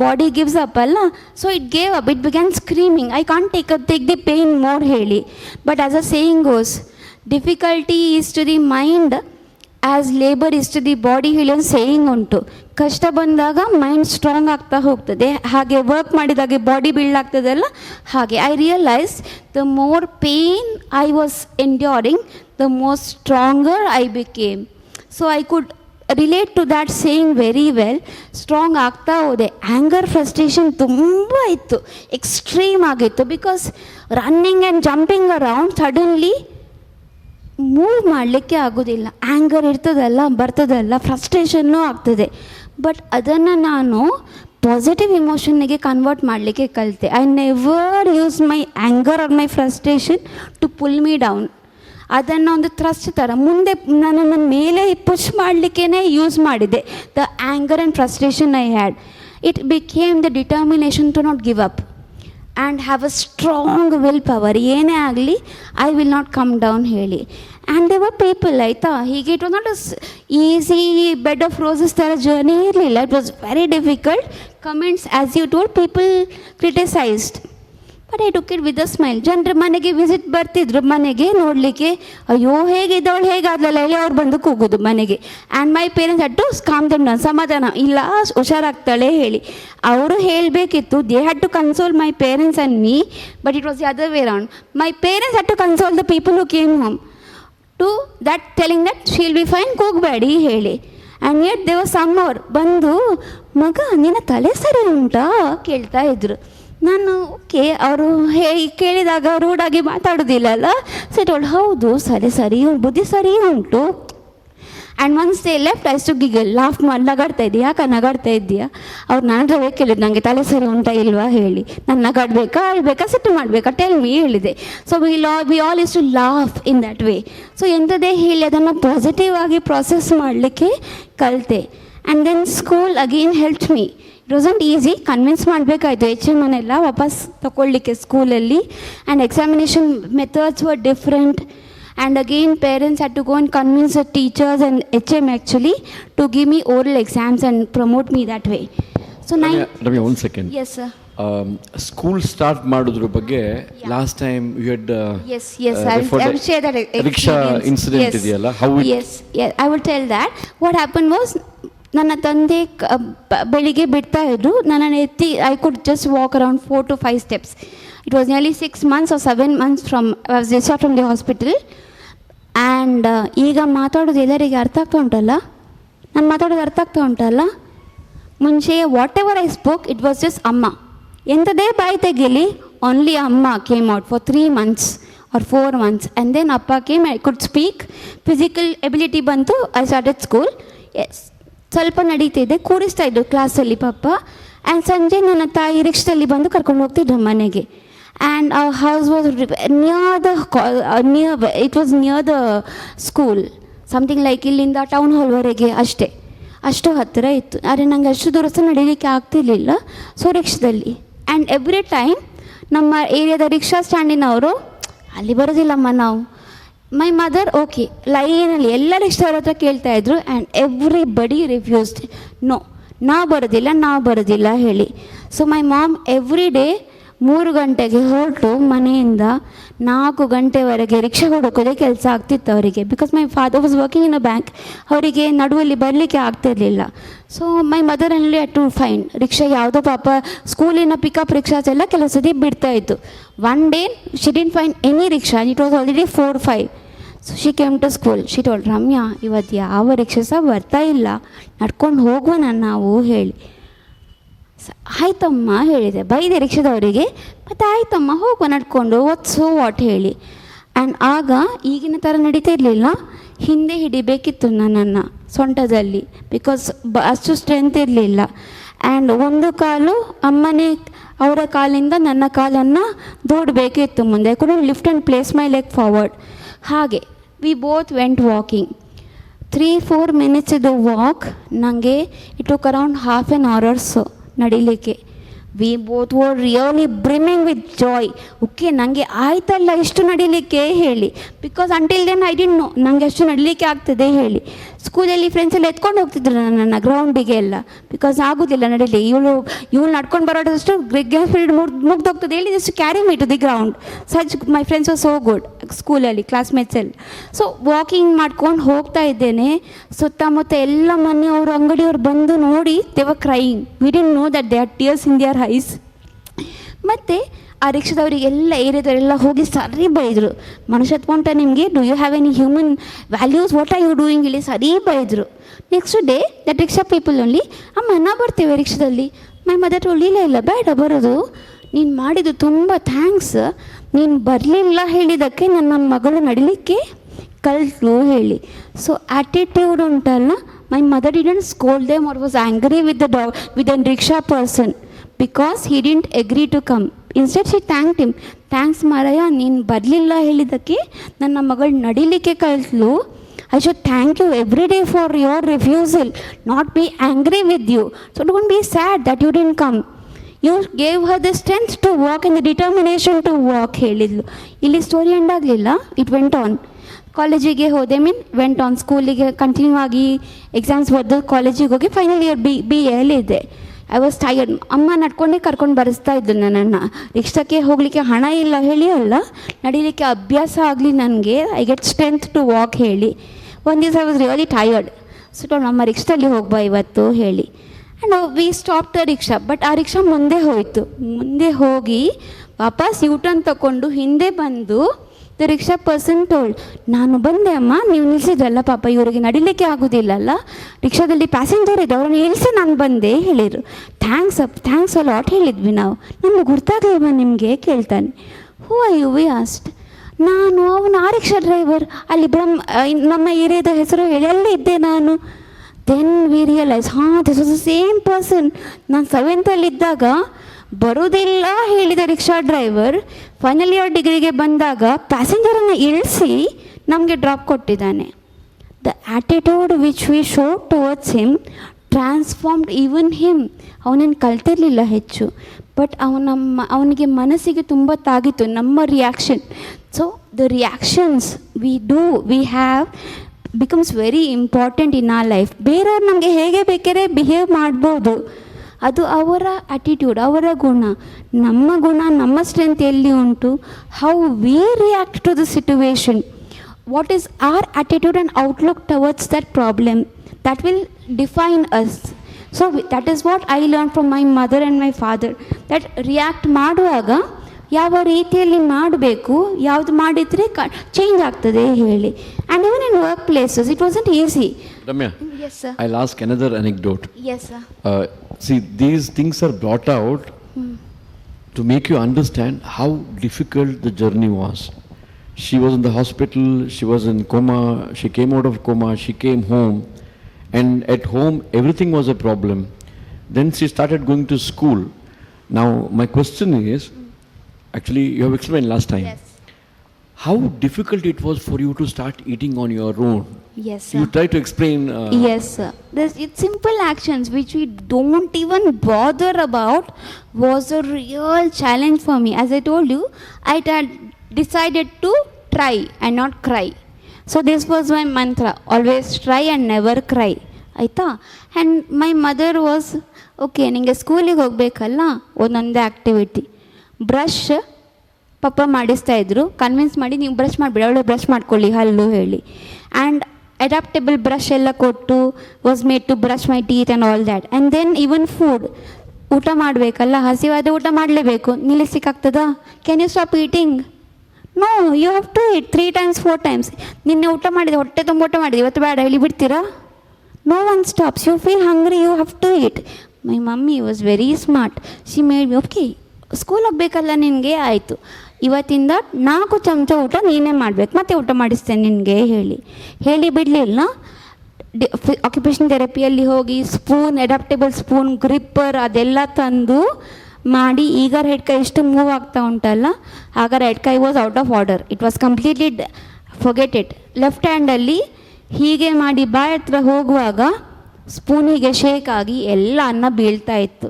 ಬಾಡಿ ಗಿವ್ಸ್ ಅಪ್ ಅಲ್ಲ. So it gave up, it began screaming, I can't take the pain more ಹೇಳಿ. But as a saying goes, difficulty is to the mind as labour is to the body ಹೇಳಿ ಒಂದು saying ಉಂಟು. ಕಷ್ಟ ಬಂದಾಗ mind strong ಆಗ್ತಾ ಹೋಗ್ತದೆ, ಹಾಗೆ work ಮಾಡಿದಾಗೆ body build ಆಗ್ತದಲ್ಲ ಹಾಗೆ. I realise the more pain I was enduring, the more stronger I became. So I could relate to that saying very well. Strong ಆಗ್ತಾ ಹೋದೆ. ಆ್ಯಂಗರ್ ಫ್ರಸ್ಟ್ರೇಷನ್ ತುಂಬ ಇತ್ತು, ಎಕ್ಸ್ಟ್ರೀಮ್ ಆಗಿತ್ತು. Because running and jumping around suddenly move ಮಾಡಲಿಕ್ಕೆ ಆಗೋದಿಲ್ಲ. Anger ಇರ್ತದಲ್ಲ, ಬರ್ತದಲ್ಲ, ಫ್ರಸ್ಟ್ರೇಷನ್ನೂ ಆಗ್ತದೆ. ಬಟ್ ಅದನ್ನು ನಾನು ಪಾಸಿಟಿವ್ ಇಮೋಷನ್ನಿಗೆ ಕನ್ವರ್ಟ್ ಮಾಡಲಿಕ್ಕೆ ಕಲಿತೆ. I never use my anger or my frustration to pull me down. ಅದನ್ನು ಒಂದು ಥ್ರಸ್ಟ್ ಥರ ಮುಂದೆ ನನ್ನನ್ನು ಮೇಲೆ ಪುಷ್ ಮಾಡಲಿಕ್ಕೇ ಯೂಸ್ ಮಾಡಿದೆ. The anger and frustration I had, it became the determination to not give up and have a strong willpower. ಏನೇ ಆಗಲಿ I will not come down ಹೇಳಿ. ಆ್ಯಂಡ್ ದೇ ವರ್ ಪೀಪಲ್ ಆಯಿತಾ, ಹೀಗೆ it was not a easy bed of roses ಥರ journey ಇರಲಿಲ್ಲ. It was very difficult. Comments as you told, people criticised, but I took it with a smile. ಜನರು ಮನೆಗೆ visit ಬರ್ತಿದ್ರು, ಮನೆಗೆ ನೋಡಲಿಕ್ಕೆ, ಅಯ್ಯೋ ಹೇಗಿದ್ದವಳು ಹೇಗಾದ್ಲಲ್ಲ ಹೇಳಿ ಅವ್ರು ಬಂದು ಕೂಗೋದು ಮನೆಗೆ. And my parents had to calm them down, ಸಮಾಧಾನ ಇಲ್ಲ, ಹುಷಾರಾಗ್ತಾಳೆ ಹೇಳಿ. ಅವರು ಹೇಳಬೇಕಿತ್ತು, they had to console my parents and me, but it was the other way around. My parents had to console the people who came home to that telling that she'll be fine, ಕೂಗಬೇಡಿ ಹೇಳಿ. And yet they was some ಅವರ್ ಬಂದು, ಮಗ ನಿನ್ನ ತಲೆ ಸರಿ ಉಂಟಾ ಕೇಳ್ತಾ ಇದ್ರು. ನಾನು ಓಕೆ, ಅವರು ಕೇಳಿದಾಗ ರೂಢಾಗಿ ಮಾತಾಡೋದಿಲ್ಲಲ್ಲ, ಸೆಟೋಲ್ಡ್ ಹೌದು ಸರಿ ಬುದ್ಧಿ ಸರಿ ಉಂಟು. And once they left I to giggle, laugh ಮಾಡಿ ನಗಾಡ್ತಾ ಇದ್ದೀಯಾ, ಯಾಕೆ ನಗಾಡ್ತಾ ಇದ್ದೀಯಾ? ಅವ್ರು ನಾನಂದ್ರೆ ಕೇಳಿದ್ರು ನನಗೆ ತಲೆ ಸರಿ ಉಂಟಾ ಇಲ್ವಾ ಹೇಳಿ. ನಾನು ನಗಾಡಬೇಕಾ ಅಳ್ಬೇಕಾ ಸಿಟ್ಟು ಮಾಡಬೇಕಾ ಟೆಲ್ ಮೀ ಹೇಳಿದೆ. So we all is to laugh in that way. So ಎಂಥದೇ ಹೇಳಿ ಅದನ್ನು ಪಾಸಿಟಿವ್ ಆಗಿ ಪ್ರಾಸೆಸ್ ಮಾಡಲಿಕ್ಕೆ ಕಲಿತೆ. And then school again help me. It wasn't easy, convince ಮಾಡಬೇಕಾಯ್ತು HMನೆಲ್ಲ ವಾಪಸ್ ತಗೊಳ್ಳಿಕ್ಕೆ ಸ್ಕೂಲಲ್ಲಿ. And examination methods were different. And again parents had to go and convince the teachers and HM actually to give me oral exams and promote me that way. So Ramya, one second. Yes sir. School start ಮಾಡೋದ್ರ ಬಗ್ಗೆ last time you had yes I will share that experience. rickshaw incident ಇದೆಯಲ್ಲ, how it yes I will tell that. What happened was ನನ್ನ ತಂದೆ ಬೆಳಿಗ್ಗೆ ಬಿಡ್ತಾ ಇದ್ರು, ನನ್ನನ್ನು ಎತ್ತಿ I could just walk around 4 to 5 steps. It was nearly 6 months or 7 months from I was discharged from the hospital. And ಈಗ ಮಾತಾಡೋದು ಎಲ್ಲರಿಗೆ ಅರ್ಥ ಆಗ್ತಾ ಉಂಟಲ್ಲ, ನಾನು ಮಾತಾಡೋದು ಅರ್ಥ ಆಗ್ತಾ ಉಂಟಲ್ಲ. ಮುಂಚೆ whatever I spoke it was just ಅಮ್ಮ. ಎಂಥದೇ ಬಾಯಿ ತೆಗೀಲಿ, ಓನ್ಲಿ ಅಮ್ಮ came out for 3 months or 4 months. And then ಅಪ್ಪ came, I could speak. Physical ability ಬಂತು, ಐ ಸ್ಟಾರ್ಟೆಡ್ ಸ್ಕೂಲ್. ಎಸ್, ಸ್ವಲ್ಪ ನಡೀತಿದ್ದೆ, ಕೂರಿಸ್ತಾ ಇದ್ದು ಕ್ಲಾಸಲ್ಲಿ ಪಾಪ. ಆ್ಯಂಡ್ ಸಂಜೆ ನನ್ನ ತಾಯಿ ರಿಕ್ಷಾದಲ್ಲಿ ಬಂದು ಕರ್ಕೊಂಡು ಹೋಗ್ತಿದ್ರು ಮನೆಗೆ. And our house was it was near the school, something like ಇಲ್ಲಿಂದ ಟೌನ್ ಹಾಲ್ವರೆಗೆ ಅಷ್ಟು ಹತ್ತಿರ ಇತ್ತು. ಆದರೆ ನನಗೆ ಅಷ್ಟು ದೂರ ಸಹ ನಡೀಲಿಕ್ಕೆ ಆಗ್ತಿರ್ಲಿಲ್ಲ, ಸೊ ರಿಕ್ಷಾದಲ್ಲಿ. ಆ್ಯಂಡ್ ಎವ್ರಿ ಟೈಮ್ ನಮ್ಮ ಏರಿಯಾದ ರಿಕ್ಷಾ ಸ್ಟ್ಯಾಂಡಿನವರು, ಅಲ್ಲಿ ಬರೋದಿಲ್ಲಮ್ಮ ನಾವು. ಮೈ ಮದರ್ ಓಕೆ, ಲೈನಲ್ಲಿ ಎಲ್ಲ ರಿಕ್ಷಾವ್ರ ಹತ್ರ ಕೇಳ್ತಾಯಿದ್ರು. ಆ್ಯಂಡ್ ಎವ್ರಿಬಡಿ ರಿಫ್ಯೂಸ್ಡ್, ನೋ, ನಾವು ಬರೋದಿಲ್ಲ ಹೇಳಿ. So my mom every day 3 ಗಂಟೆಗೆ ಹೊರಟು ಮನೆಯಿಂದ 4 ಗಂಟೆವರೆಗೆ ರಿಕ್ಷಾ ಹುಡುಕೋದೇ ಕೆಲಸ ಆಗ್ತಿತ್ತು ಅವರಿಗೆ. Because my father was working in a bank, ಅವರಿಗೆ ನಡುವಲ್ಲಿ ಬರಲಿಕ್ಕೆ ಆಗ್ತಿರಲಿಲ್ಲ. So my mother only to find rickshaw ಯಾವುದೋ ಪಾಪ ಸ್ಕೂಲಿನ ಪಿಕಪ್ ರಿಕ್ಷಾಸ್ ಎಲ್ಲ ಕೆಲವು ಸತಿ ಬಿಡ್ತಾಯಿತ್ತು. One day she didn't find any rickshaw, it was already 4-5. So she came to school, she told, Ramya ಇವತ್ತು ಯಾವ ರಿಕ್ಷಾ ಸಹ ಬರ್ತಾ ಇಲ್ಲ, ನಡ್ಕೊಂಡು ಹೋಗುವ ನಾವು ಹೇಳಿ. ಆಯ್ತಮ್ಮ ಹೇಳಿದೆ, ಬೈದೆ ರಿಕ್ಷಾದವರಿಗೆ. ಮತ್ತು ಆಯ್ತಮ್ಮ ಹೋಗುವ ನಡ್ಕೊಂಡು, ಸೊ ವಾಟ್ ಹೇಳಿ. ಆ್ಯಂಡ್ ಆಗ ಈಗಿನ ಥರ ನಡೀತಾ ಇರಲಿಲ್ಲ, ಹಿಂದೆ ಹಿಡಿಬೇಕಿತ್ತು ನನ್ನನ್ನು ಸೊಂಟದಲ್ಲಿ, ಬಿಕಾಸ್ ಅಷ್ಟು ಸ್ಟ್ರೆಂತ್ ಇರಲಿಲ್ಲ. ಆ್ಯಂಡ್ ಒಂದು ಕಾಲು ಅಮ್ಮನೇ ಅವರ ಕಾಲಿಂದ ನನ್ನ ಕಾಲನ್ನು ದೂಡಬೇಕಿತ್ತು ಮುಂದೆ. I could lift and place my leg forward. ಹಾಗೆ we both went walking. 3-4 minutes ಇದು ವಾಕ್, ನನಗೆ it took around half an hour or so ನಡೀಲಿಕ್ಕೆ. We both were really brimming with joy. Okay, ನನಗೆ ಆಯ್ತಲ್ಲ ಇಷ್ಟು ನಡೀಲಿಕ್ಕೆ ಹೇಳಿ. Because until then I didn't know ನನಗೆ ಅಷ್ಟು ನಡೀಲಿಕ್ಕೆ ಆಗ್ತದೆ ಹೇಳಿ. ಸ್ಕೂಲಲ್ಲಿ ಫ್ರೆಂಡ್ಸ್ ಎಲ್ಲ ಎತ್ಕೊಂಡು ಹೋಗ್ತಿದ್ರು ನನ್ನನ್ನು ಗ್ರೌಂಡಿಗೆ ಎಲ್ಲ, ಬಿಕಾಸ್ ಆಗೋದಿಲ್ಲ ನಡೀಲಿ, ಇವಳು ನಡ್ಕೊಂಡು ಬರೋದಷ್ಟು ಗ್ರೇಟ್ ಪೀರಿಯಡ್ ಮುಗ್ದೋಗ್ತದೆ ಹೇಳಿ, just carry me to the ground. Such my friends are so good ಸ್ಕೂಲಲ್ಲಿ, ಕ್ಲಾಸ್ಮೇಟ್ಸ್ ಎಲ್ಲ. ಸೊ ವಾಕಿಂಗ್ ಮಾಡ್ಕೊಂಡು ಹೋಗ್ತಾ ಇದ್ದೇನೆ, ಸುತ್ತಮುತ್ತ ಎಲ್ಲ ಮನೆಯವರು ಅಂಗಡಿಯವರು ಬಂದು ನೋಡಿ, they were crying. We didn't know that they are tears in their eyes. ಮತ್ತು ಆ ರಿಕ್ಷಾದವರಿಗೆಲ್ಲ ಏರಿಯಾದವರೆಲ್ಲ ಹೋಗಿ ಸರಿ ಬೈದರು. ಮನುಷ್ಯತ್ವ ಉಂಟ ನಿಮಗೆ, do you have any human values, what are you doing ಇಲ್ಲಿ, ಸರಿ ಬೈದರು. Next day that rickshaw people only, ಅಮ್ಮ ನಾವು ಬರ್ತೇವೆ ರಿಕ್ಷಾದಲ್ಲಿ. ಮೈ ಮದರ್ ಇಲ್ಲ ಬೇಡ ಬರೋದು, ನೀನು ಮಾಡಿದ್ದು ತುಂಬ ಥ್ಯಾಂಕ್ಸ್, ನೀನು ಬರಲಿಲ್ಲ ಹೇಳಿದ್ದಕ್ಕೆ ನನ್ನ ಮಗಳು ನಡಿಲಿಕ್ಕೆ ಕಲ್ತು ಹೇಳಿ. ಸೊ ಆ್ಯಟಿಟ್ಯೂಡ್ ಉಂಟಲ್ಲ, my mother didn't scold them or was angry with an rickshaw person because he didn't agree to come. Instead she thanked him, thanks ಮಾರಾಯ, ನೀನು ಬರಲಿಲ್ಲ ಹೇಳಿದ್ದಕ್ಕೆ ನನ್ನ ಮಗಳು ನಡಿಲಿಕ್ಕೆ ಕಲ್ತ್ಲು. I should thank you every day for your refusal, not be angry with you. So don't be sad that you didn't come. You gave her the strength to walk and the determination to walk ಹೇಳಿದ್ಲು. ಇಲ್ಲಿ story end ಆಗಲಿಲ್ಲ, it went on. ಕಾಲೇಜಿಗೆ ಹೋದೆ, went on. ಸ್ಕೂಲಿಗೆ continue ಆಗಿ exams ಬರೆದು ಕಾಲೇಜಿಗೆ ಹೋಗಿ ಫೈನಲ್ ಇಯರ್ ಬಿ ಎಲ್ಲಿದ್ದೆ. I was tired. ಅಮ್ಮ ನಡ್ಕೊಂಡೇ ಕರ್ಕೊಂಡು ಬರೆಸ್ತಾ ಇದ್ದು ನನ್ನನ್ನು. ರಿಕ್ಷಾಕ್ಕೆ ಹೋಗಲಿಕ್ಕೆ ಹಣ ಇಲ್ಲ ಹೇಳಿ ಅಲ್ಲ, ನಡೀಲಿಕ್ಕೆ ಅಭ್ಯಾಸ ಆಗಲಿ ನನಗೆ, I get strength to walk ಹೇಳಿ. ಒಂದು ದಿವಸ I was really tired. So ನಮ್ಮ ರಿಕ್ಷಾದಲ್ಲಿ ಹೋಗ್ಬಾ ಇವತ್ತು ಹೇಳಿ. And we stop the rickshaw. But ಆ ರಿಕ್ಷಾ ಮುಂದೆ ಹೋಯಿತು. ಮುಂದೆ ಹೋಗಿ ವಾಪಸ್ ಯೂಟರ್ನ್ ತಗೊಂಡು ಹಿಂದೆ ಬಂದು ದ ರಿಕ್ಷಾ ಪರ್ಸನ್ ಟೋಲ್ಡ್, ನಾನು ಬಂದೆ ಅಮ್ಮ, ನೀವು ನಿಲ್ಲಿಸಿದ್ರಲ್ಲ ಪಾಪ ಇವರಿಗೆ ನಡಿಲಿಕ್ಕೆ ಆಗೋದಿಲ್ಲಲ್ಲ, ರಿಕ್ಷಾದಲ್ಲಿ ಪ್ಯಾಸೆಂಜರ್ ಇದೆ, ಅವ್ರನ್ನ ನಿಲ್ಲಿಸಿ ನಾನು ಬಂದೆ ಹೇಳಿದರು. ಥ್ಯಾಂಕ್ಸ್ ಅ ಲಾಟ್ ಹೇಳಿದ್ವಿ ನಾವು. ನಮಗೆ ಗೊತ್ತಾಗಲಿಲ್ವ ನಿಮಗೆ ಕೇಳ್ತಾನೆ. Who are you we asked. ನಾನು ಅವನು ಆ ರಿಕ್ಷಾ ಡ್ರೈವರ್, ಅಲ್ಲಿ ನಮ್ಮ ಏರಿಯಾದ ಹೆಸರು ಹೇಳಿ ಅಲ್ಲೇ ಇದ್ದೆ ನಾನು. Then we realise, this was the same person. ನಾನು 7th ಇದ್ದಾಗ ಬರೋದಿಲ್ಲ ಹೇಳಿದ ರಿಕ್ಷಾ ಡ್ರೈವರ್ ಫೈನಲ್ ಇಯರ್ ಡಿಗ್ರಿಗೆ ಬಂದಾಗ ಪ್ಯಾಸೆಂಜರನ್ನು ಇಳಿಸಿ ನಮಗೆ ಡ್ರಾಪ್ ಕೊಟ್ಟಿದ್ದಾನೆ. The attitude which we show towards him transformed even him. ಅವನೇನು ಕಲ್ತಿರಲಿಲ್ಲ ಹೆಚ್ಚು, ಬಟ್ ಅವನಿಗೆ ಮನಸ್ಸಿಗೆ ತುಂಬ ತಾಗಿತ್ತು ನಮ್ಮ reaction. So the reactions we have becomes very important in our life. ಬೇರೆಯವ್ರು ನಮಗೆ ಹೇಗೆ ಬೇಕಾದ್ರೆ ಬಿಹೇವ್ ಮಾಡ್ಬೋದು, ಅದು ಅವರ ಆ್ಯಟಿಟ್ಯೂಡ್, ಅವರ ಗುಣ. ನಮ್ಮ ಸ್ಟ್ರೆಂತ್ ಎಲ್ಲಿ ಉಂಟು? How we react to the situation, what is our attitude and outlook towards that problem. that will define us. So that is what I learned from my mother and my father, that react ಮಾಡುವಾಗ ಯಾವ ರೀತಿಯಲ್ಲಿ ಮಾಡಬೇಕು, ಯಾವುದು ಮಾಡಿದರೆ change ಆಗ್ತದೆ ಹೇಳಿ. And even in work places it wasn't easy. Ramya, Yes, sir. I'll ask another anecdote. Yes, sir. See, these things are brought out to make you understand how difficult the journey was. She was in the hospital, she was in coma, she came out of coma, she came home, and at home everything was a problem. Then she started going to school. Now my question is, actually you have explained last time, Yes. how difficult it was for you to start eating on your own. Yes, sir. You try to explain. Yes, sir. It's simple actions which we don't even bother about was a real challenge for me. As I told you, I had decided to try and not cry. So this was my mantra, always try and never cry. ಆಯಿತಾ. And my mother was okay, ನಿಮಗೆ ಸ್ಕೂಲಿಗೆ ಹೋಗಬೇಕಲ್ಲ, ಒಂದೊಂದೇ activity. Brush ಪಪ್ಪ ಮಾಡಿಸ್ತಾಯಿದ್ರು, convince ಮಾಡಿ ನೀವು brush ಮಾಡಿಬಿಡಿ, ಅವಳೆ brush ಮಾಡ್ಕೊಳ್ಳಿ ಹಲ್ಲು ಹೇಳಿ. ಆ್ಯಂಡ್ ಅಡಾಪ್ಟೇಬಲ್ ಬ್ರಷ್ ಎಲ್ಲ ಕೊಟ್ಟು was made to brush my teeth and all that. And then even food, ಊಟ ಮಾಡಬೇಕಲ್ಲ, ಹಸಿವಾದ ಊಟ ಮಾಡಲೇಬೇಕು, ನಿಲ್ಲಿಸಿಕ್ಕಾಗ್ತದಾ? Can you stop eating? No, you have to eat 3 times 4 times. ನಿನ್ನೆ ಊಟ ಮಾಡಿದೆ, ಹೊಟ್ಟೆ ತುಂಬ ಊಟ ಮಾಡಿದೆ, ಇವತ್ತು ಬೇಡ ಹೇಳಿ ಬಿಡ್ತೀರಾ? No one stops. You feel hungry, you have to eat. My mummy was very smart. She made me okay, school ಹೋಗ್ಬೇಕಲ್ಲ ನಿನಗೆ, ಆಯಿತು ಇವತ್ತಿಂದ 4 ಚಮಚ ಊಟ ನೀನೇ ಮಾಡಬೇಕು, ಮತ್ತೆ ಊಟ ಮಾಡಿಸ್ತೇನೆ ನಿನಗೆ ಹೇಳಿ ಬಿಡಲಿಲ್ಲ. ಆಕ್ಯುಪೇಷನ್ ಥೆರಪಿಯಲ್ಲಿ ಹೋಗಿ ಸ್ಪೂನ್, ಅಡಾಪ್ಟೇಬಲ್ ಸ್ಪೂನ್, ಗ್ರಿಪ್ಪರ್ ಅದೆಲ್ಲ ತಂದು ಮಾಡಿ, ಈಗ ರೆಡ್ ಕೈ ಎಷ್ಟು ಮೂವ್ ಆಗ್ತಾ ಉಂಟಲ್ಲ, ಆಗ ರೆಡ್ ಕೈ was out of order. It was completely forget it. Left ಹ್ಯಾಂಡಲ್ಲಿ ಹೀಗೆ ಮಾಡಿ ಬಾಯಿ ಹತ್ರ ಹೋಗುವಾಗ ಸ್ಪೂನಿಗೆ ಶೇಕ್ ಆಗಿ ಎಲ್ಲ ಅನ್ನ ಬೀಳ್ತಾ ಇತ್ತು.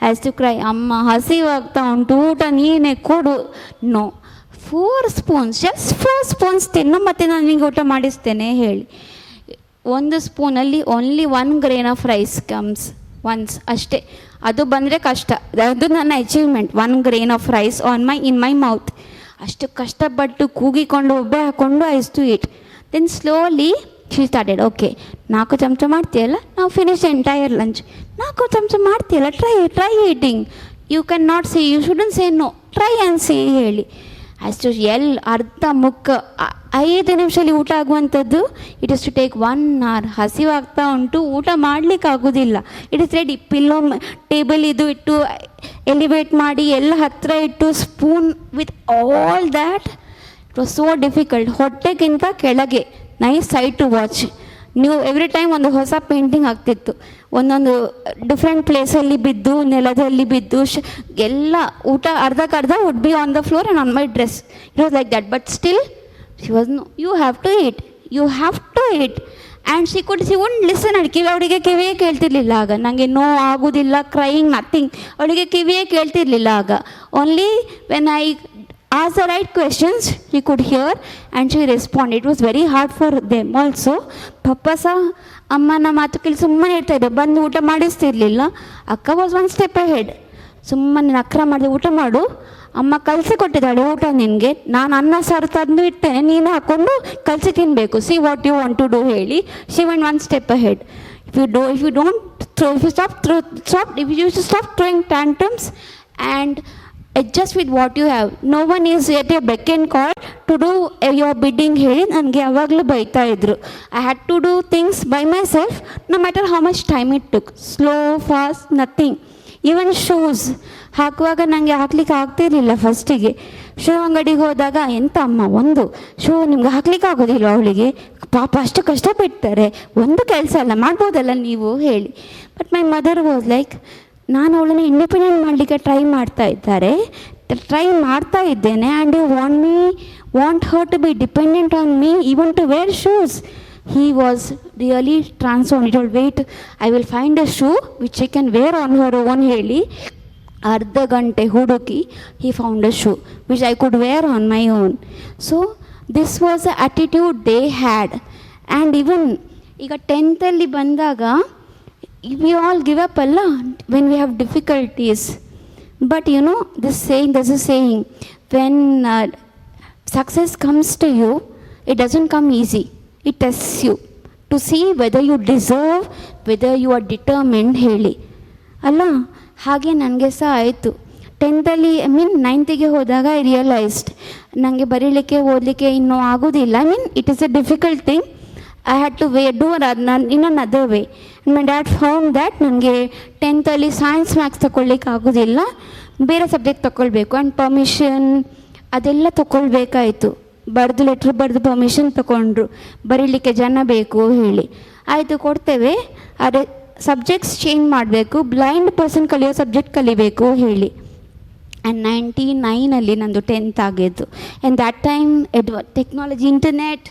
ಹ್ಯಾಸ್ ಟು ಕ್ರೈ, ಅಮ್ಮ ಹಸಿವಾಗ್ತಾ ಉಂಟು, ಊಟ ನೀನೇ ಕೊಡು. ನೋ, 4 spoons, ಜಸ್ಟ್ 4 spoons ತಿನ್ನು, ಮತ್ತು ನಾನು ನಿಮಗೆ ಊಟ ಮಾಡಿಸ್ತೇನೆ ಹೇಳಿ. 1 ಸ್ಪೂನಲ್ಲಿ only 1 grain of rice comes once ಅಷ್ಟೇ. ಅದು ಬಂದರೆ ಕಷ್ಟ, ಅದು ನನ್ನ achievement. 1 grain of rice in my mouth. ಅಷ್ಟು ಕಷ್ಟಪಟ್ಟು ಕೂಗಿಕೊಂಡು ಒಬ್ಬೆ ಹಾಕ್ಕೊಂಡು I used to eat. Then slowly she started, okay 4 ಚಮಚ ಮಾಡ್ತೀಯಲ್ಲ, ನಾವು ಫಿನಿಶ್ ಎಂಟೈರ್ ಲಂಚ್. 4 ಚಮಚ ಮಾಡ್ತೀಯಲ್ಲ, try eating. You can not see, you shouldn't say no, try and see ಹೇಳಿ. ಅಷ್ಟು ಅರ್ಧ ಮುಕ್ಕ 5 ನಿಮಿಷದಲ್ಲಿ ಊಟ ಆಗುವಂಥದ್ದು it is to take 1 hour. ಹಸಿವಾಗ್ತಾ ಉಂಟು, ಊಟ ಮಾಡಲಿಕ್ಕಾಗೋದಿಲ್ಲ. It is ready, pillow table ಇದು ಇಟ್ಟು ಎಲಿವೇಟ್ ಮಾಡಿ ಎಲ್ಲ ಹತ್ತಿರ ಇಟ್ಟು spoon with all that. It was so difficult. ಹೊಟ್ಟೆಗಿಂತ ಕೆಳಗೆ ನೈಸ್ ಸೈಡ್ ಟು ವಾಚ್. ನೀವು ಎವ್ರಿ ಟೈಮ್ ಒಂದು ಹೊಸ ಪೇಂಟಿಂಗ್ ಆಗ್ತಿತ್ತು, ಒಂದೊಂದು ಡಿಫ್ರೆಂಟ್ ಪ್ಲೇಸಲ್ಲಿ ಬಿದ್ದು, ನೆಲದಲ್ಲಿ ಬಿದ್ದು, ಎಲ್ಲ ಊಟ ಅರ್ಧಕ್ಕರ್ಧ would be on the floor and on my dress. It was like that. But still she was no, you have to eat, you have to eat. And she would listen. ಅವಳಿಗೆ ಕಿವಿಯೇ ಕೇಳ್ತಿರ್ಲಿಲ್ಲ ಆಗ. ನನಗೆ ನೋ ಆಗೋದಿಲ್ಲ, crying, nothing. ಅವಳಿಗೆ ಕಿವಿಯೇ ಕೇಳ್ತಿರ್ಲಿಲ್ಲ ಆಗ. Only when I ask the right questions, she could hear and she responded. It was very hard for them also. ಪಪ್ಪ ಸಹ ಅಮ್ಮನ ಮಾತು ಕೇಳಿ ಸುಮ್ಮನೆ ಇರ್ತಾಯಿದ್ದೆ, ಬಂದು ಊಟ ಮಾಡಿಸ್ತಿರ್ಲಿಲ್ಲ. ಅಕ್ಕ ವಾಸ್ 1 step ahead. ಸುಮ್ಮನೆ ನಕ್ರ ಮಾಡಿದೆ, ಊಟ ಮಾಡು, ಅಮ್ಮ ಕಲಸಿ ಕೊಟ್ಟಿದ್ದಾಳೆ ಊಟ ನಿನಗೆ, ನಾನು ಅನ್ನ ಸಾರು ತಂದು ಇಡ್ತೇನೆ, ನೀನು ಹಾಕ್ಕೊಂಡು ಕಲಸಿ ತಿನ್ನಬೇಕು, see what you want to do ಹೇಳಿ. She went 1 step ahead. If you stop throwing tantrums and adjust with what you have. No one is at your beck and call to do your bidding ಹೇಳಿ ನನಗೆ ಯಾವಾಗಲೂ ಬೈತಾ ಇದ್ರು. I had to do things by myself no matter how much time it took. Slow, fast, nothing. Even shoes ಹಾಕುವಾಗ ನನಗೆ ಹಾಕ್ಲಿಕ್ಕೆ ಆಗ್ತಿರ್ಲಿಲ್ಲ ಫಸ್ಟಿಗೆ. ಶೂ ಅಂಗಡಿಗೆ ಹೋದಾಗ, ಎಂತ ಅಮ್ಮ ಒಂದು ಶೂ ನಿಮ್ಗೆ ಹಾಕ್ಲಿಕ್ಕೆ ಆಗೋದಿಲ್ಲ, ಅವಳಿಗೆ ಪಾಪ ಅಷ್ಟು ಕಷ್ಟಪಡ್ತಾರೆ, ಒಂದು ಕೆಲಸ ಅಲ್ಲ ಮಾಡ್ಬೋದಲ್ಲ ನೀವು ಹೇಳಿ. But my mother was like, ನಾನು ಅವಳನ್ನು ಇಂಡಿಪೆಂಡೆಂಟ್ ಮಾಡಲಿಕ್ಕೆ ಟ್ರೈ ಮಾಡ್ತಾ ಇದ್ದೇನೆ. And you want her to be dependent on me even to wear shoes. He was really transformed. He told, wait, I will find a shoe which she can wear on her own ಹೇಳಿ ಅರ್ಧ ಗಂಟೆ ಹುಡುಕಿ he found a shoe which I could wear on my own. So this was the attitude they had. And even ಈಗ 10th ಅಲ್ಲಿ ಬಂದಾಗ we all give up ಅಲ್ಲ when we have difficulties. But you know, there's a saying, when success comes to you, it doesn't come easy. It tests you. To see whether you deserve, whether you are determined ಹೇಳಿ ಅಲ್ಲ. ಹಾಗೆ ನನಗೆ ಸಹ ಆಯಿತು. 10th ನೈನ್ತಿಗೆ ಹೋದಾಗ I realised ನನಗೆ ಬರೀಲಿಕ್ಕೆ ಓದಲಿಕ್ಕೆ ಇನ್ನೂ ಆಗೋದಿಲ್ಲ. It is a difficult thing. I had to do in another way. My dad found that ನನಗೆ 10th ಸೈನ್ಸ್ ಮ್ಯಾಥ್ಸ್ ತೊಗೊಳ್ಲಿಕ್ಕೆ ಆಗೋದಿಲ್ಲ, ಬೇರೆ ಸಬ್ಜೆಕ್ಟ್ ತೊಗೊಳ್ಬೇಕು. ಆ್ಯಂಡ್ ಪರ್ಮಿಷನ್ ಅದೆಲ್ಲ ತೊಗೊಳ್ಬೇಕಾಯಿತು. ಲೆಟ್ರ್ ಬರೆದು ಪರ್ಮಿಷನ್ ತೊಗೊಂಡ್ರು, ಬರೀಲಿಕ್ಕೆ ಜನ ಬೇಕು ಹೇಳಿ. ಆಯಿತು, ಕೊಡ್ತೇವೆ, ಆದರೆ ಸಬ್ಜೆಕ್ಟ್ಸ್ ಚೇಂಜ್ ಮಾಡಬೇಕು, ಬ್ಲೈಂಡ್ ಪರ್ಸನ್ ಕಲಿಯೋ ಸಬ್ಜೆಕ್ಟ್ ಕಲಿಬೇಕು ಹೇಳಿ. ಆ್ಯಂಡ್ 99 ನಂದು 10th ಆಗಿದ್ದು. And that time technology, internet,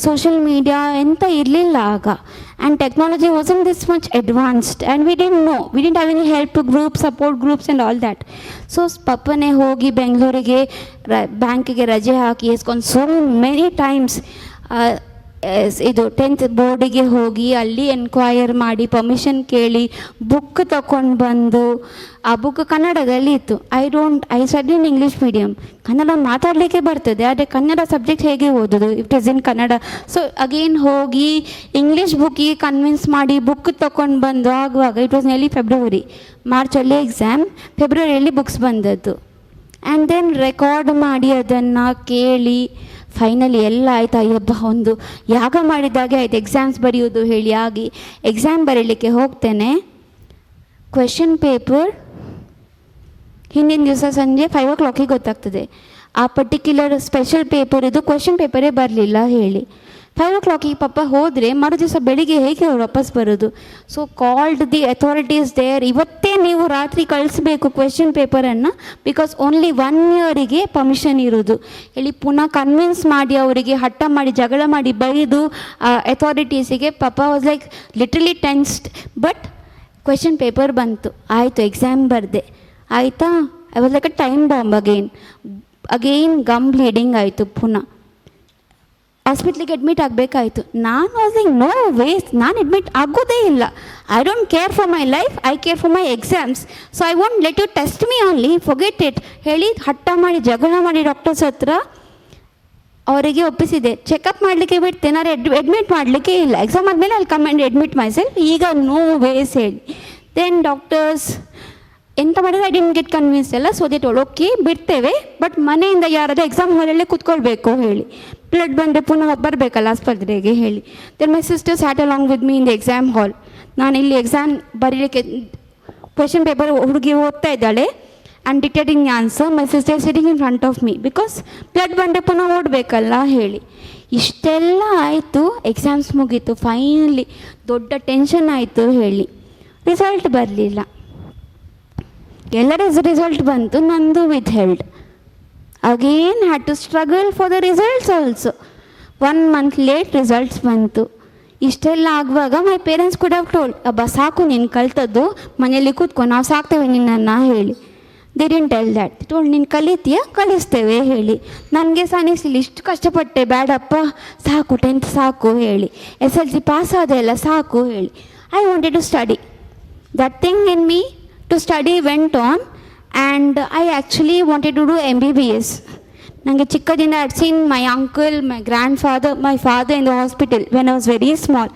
social media ಎಂತ ಇರಲಿಲ್ಲ ಆಗ. And technology wasn't this much advanced and we didn't have any help group, support groups and all that. So ಪಪ್ಪನೇ ಹೋಗಿ ಬೆಂಗಳೂರಿಗೆ ಬ್ಯಾಂಕಿಗೆ ರಜೆ ಹಾಕಿ ಎಸ್ಕೊಂಡು ಸೋ ಮೆನಿ ಟೈಮ್ಸ್ ಇದು 10th ಬೋರ್ಡಿಗೆ ಹೋಗಿ ಅಲ್ಲಿ ಎನ್ಕ್ವೈರ್ ಮಾಡಿ ಪರ್ಮಿಷನ್ ಕೇಳಿ ಬುಕ್ ತಗೊಂಡು ಬಂದು, ಆ ಬುಕ್ ಕನ್ನಡದಲ್ಲಿ ಇತ್ತು. I study in English medium, Kannada ಮಾತಾಡಲಿಕ್ಕೆ ಬರ್ತದೆ, ಆದರೆ ಕನ್ನಡ ಸಬ್ಜೆಕ್ಟ್ ಹೇಗೆ ಓದೋದು, it is in Kannada. So again ಹೋಗಿ ಇಂಗ್ಲೀಷ್ ಬುಕ್ಕಿಗೆ ಕನ್ವಿನ್ಸ್ ಮಾಡಿ ಬುಕ್ ತೊಗೊಂಡು ಬಂದು ಆಗುವಾಗ ಇಟ್ ವಾಸ್ ನಿಯರ್ಲಿ ಫೆಬ್ರವರಿ. ಮಾರ್ಚಲ್ಲಿ ಎಕ್ಸಾಮ್, ಫೆಬ್ರವರಿಯಲ್ಲಿ ಬುಕ್ಸ್ ಬಂದದ್ದು. ಆ್ಯಂಡ್ ದೆನ್ ರೆಕಾರ್ಡ್ ಮಾಡಿ ಅದನ್ನು ಕೇಳಿ ಫೈನಲಿ ಎಲ್ಲ ಆಯ್ತು. ಅಯ್ಯಬ್ಬ, ಒಂದು ಯಾಗ ಮಾಡಿದಾಗೆ ಆಯ್ತು, ಎಕ್ಸಾಮ್ಸ್ ಬರೆಯೋದು ಹೇಳಿ ಆಗಿ ಎಕ್ಸಾಮ್ ಬರೀಲಿಕ್ಕೆ ಹೋಗ್ತೇನೆ. ಕ್ವೆಶನ್ ಪೇಪರ್ ಹಿಂದಿನ ದಿವಸ ಸಂಜೆ 5 o'clock ಗೊತ್ತಾಗ್ತದೆ. ಆ ಪರ್ಟಿಕ್ಯುಲರ್ ಸ್ಪೆಷಲ್ ಪೇಪರ್ ಇದು ಕ್ವೆಶನ್ ಪೇಪರೇ ಬರಲಿಲ್ಲ ಹೇಳಿ. 5 o'clock ಪಪ್ಪ ಹೋದರೆ ಮರು ದಿವಸ ಬೆಳಿಗ್ಗೆ ಹೇಗೆ ಅವ್ರು ವಾಪಸ್ ಬರೋದು? So called the authorities there, ಇವತ್ತೇ ನೀವು ರಾತ್ರಿ ಕಳಿಸ್ಬೇಕು ಕ್ವೆಶನ್ ಪೇಪರನ್ನು, ಬಿಕಾಸ್ ಓನ್ಲಿ 1 yearಗೆ ಪರ್ಮಿಷನ್ ಇರೋದು ಹೇಳಿ. ಪುನಃ ಕನ್ವಿನ್ಸ್ ಮಾಡಿ ಅವರಿಗೆ ಹಠ ಮಾಡಿ ಜಗಳ ಮಾಡಿ ಬೈದು ಅಥಾರಿಟೀಸಿಗೆ. ಪಪ್ಪ was like literally tensed. But question paper ಬಂತು, ಆಯಿತು, ಎಕ್ಸಾಮ್ ಬರೆದೆ, ಆಯಿತಾ. I was like a time bomb. Again gum bleeding ಆಯಿತು. ಪುನಃ ಹಾಸ್ಪಿಟ್ಲಿಗೆ ಅಡ್ಮಿಟ್ ಆಗಬೇಕಾಯಿತು. ನಾನು ವಾಸ್ ಲೈಕ್ ನೋ ವೇಸ್, ನಾನು ಅಡ್ಮಿಟ್ ಆಗೋದೇ ಇಲ್ಲ. I don't care for my life, I care for my exams. So I want let you test me only, forget it ಹೇಳಿ ಹಠ ಮಾಡಿ ಜಗಳ ಮಾಡಿ ಡಾಕ್ಟರ್ಸ್ ಹತ್ರ ಅವರಿಗೆ ಒಪ್ಪಿಸಿದೆ. ಚೆಕಪ್ ಮಾಡಲಿಕ್ಕೆ ಬಿಡ್ತೇನೆ, ನಾನು ಅಡ್ಮಿಟ್ ಮಾಡಲಿಕ್ಕೆ ಇಲ್ಲ. ಎಕ್ಸಾಮ್ ಆದಮೇಲೆ ಅಲ್ಲಿ come and admit my self. ಈಗ ನೋ ವೇಸ್ ಹೇಳಿ. ದೆನ್ ಡಾಕ್ಟರ್ಸ್ ಎಂತ ಮಾಡಿದ್ರೆ ಐ ಡಿಂಟ್ ಗೆಟ್ ಕನ್ವಿನ್ಸ್ ಎಲ್ಲ. ಸೊ ದೇ ಟೋಲ್ಡ್ ಓಕೆ ಬಿಡ್ತೇವೆ, ಬಟ್ ಮನೆಯಿಂದ ಯಾರಾದರೂ ಎಕ್ಸಾಮ್ ಹಾಲಲ್ಲೇ ಕೂತ್ಕೊಳ್ಬೇಕು ಹೇಳಿ. ಬ್ಲಡ್ ಬಂದರೆ ಪುನಃ ಬರಬೇಕಲ್ಲ ಆಸ್ಪತ್ರೆಗೆ ಹೇಳಿ. Then my sister sat along with me in the exam hall. ನಾನು ಇಲ್ಲಿ ಎಕ್ಸಾಮ್ ಬರೀಲಿಕ್ಕೆ ಕ್ವೆಶನ್ ಪೇಪರ್ ಹುಡುಗಿ ಓದ್ತಾ ಇದ್ದಾಳೆ and dictating answer. My sister sitting in front of me, because blood ಬಂದರೆ ಪುನಃ ಓಡಬೇಕಲ್ಲ ಹೇಳಿ. ಇಷ್ಟೆಲ್ಲ ಆಯಿತು, ಎಕ್ಸಾಮ್ಸ್ ಮುಗೀತು. ಫೈನಲಿ ದೊಡ್ಡ ಟೆನ್ಷನ್ ಆಯಿತು ಹೇಳಿ. ರಿಸಲ್ಟ್ ಬರಲಿಲ್ಲ. ಎಲ್ಲರ ರಿಸಲ್ಟ್ ಬಂತು, ನಂದು withheld. Again had to struggle for the results also. 1 month late results ಬಂತು. ಇಷ್ಟೆಲ್ಲ ಆಗುವಾಗ ಮೈ ಪೇರೆಂಟ್ಸ್ ಕೂಡ ಟೋಲ್ಡ್, ಅಬ್ಬಾ ಸಾಕು ನೀನು ಕಲ್ತದ್ದು, ಮನೇಲಿ ಕೂತ್ಕೊ, ನಾವು ಸಾಕ್ತೇವೆ ನಿನ್ನನ್ನು ಹೇಳಿ. They didn't tell that. Told ನೀನು ಕಲಿತೀಯ, ಕಲಿಸ್ತೇವೆ ಹೇಳಿ. ನನಗೆ ಸಹ ಅನಿಸಲಿಲ್ಲ, ಇಷ್ಟು ಕಷ್ಟಪಟ್ಟೆ, ಬೇಡಪ್ಪ ಸಾಕು, 10th ಸಾಕು ಹೇಳಿ, SLC ಪಾಸ್ ಆದೆಲ್ಲ ಸಾಕು ಹೇಳಿ. I wanted to study. That thing in me to study went on, and I actually wanted to do MBBS. ನನಗೆ ಚಿಕ್ಕದಿಂದ I had seen my uncle, my grandfather, my father in the hospital when I was very small.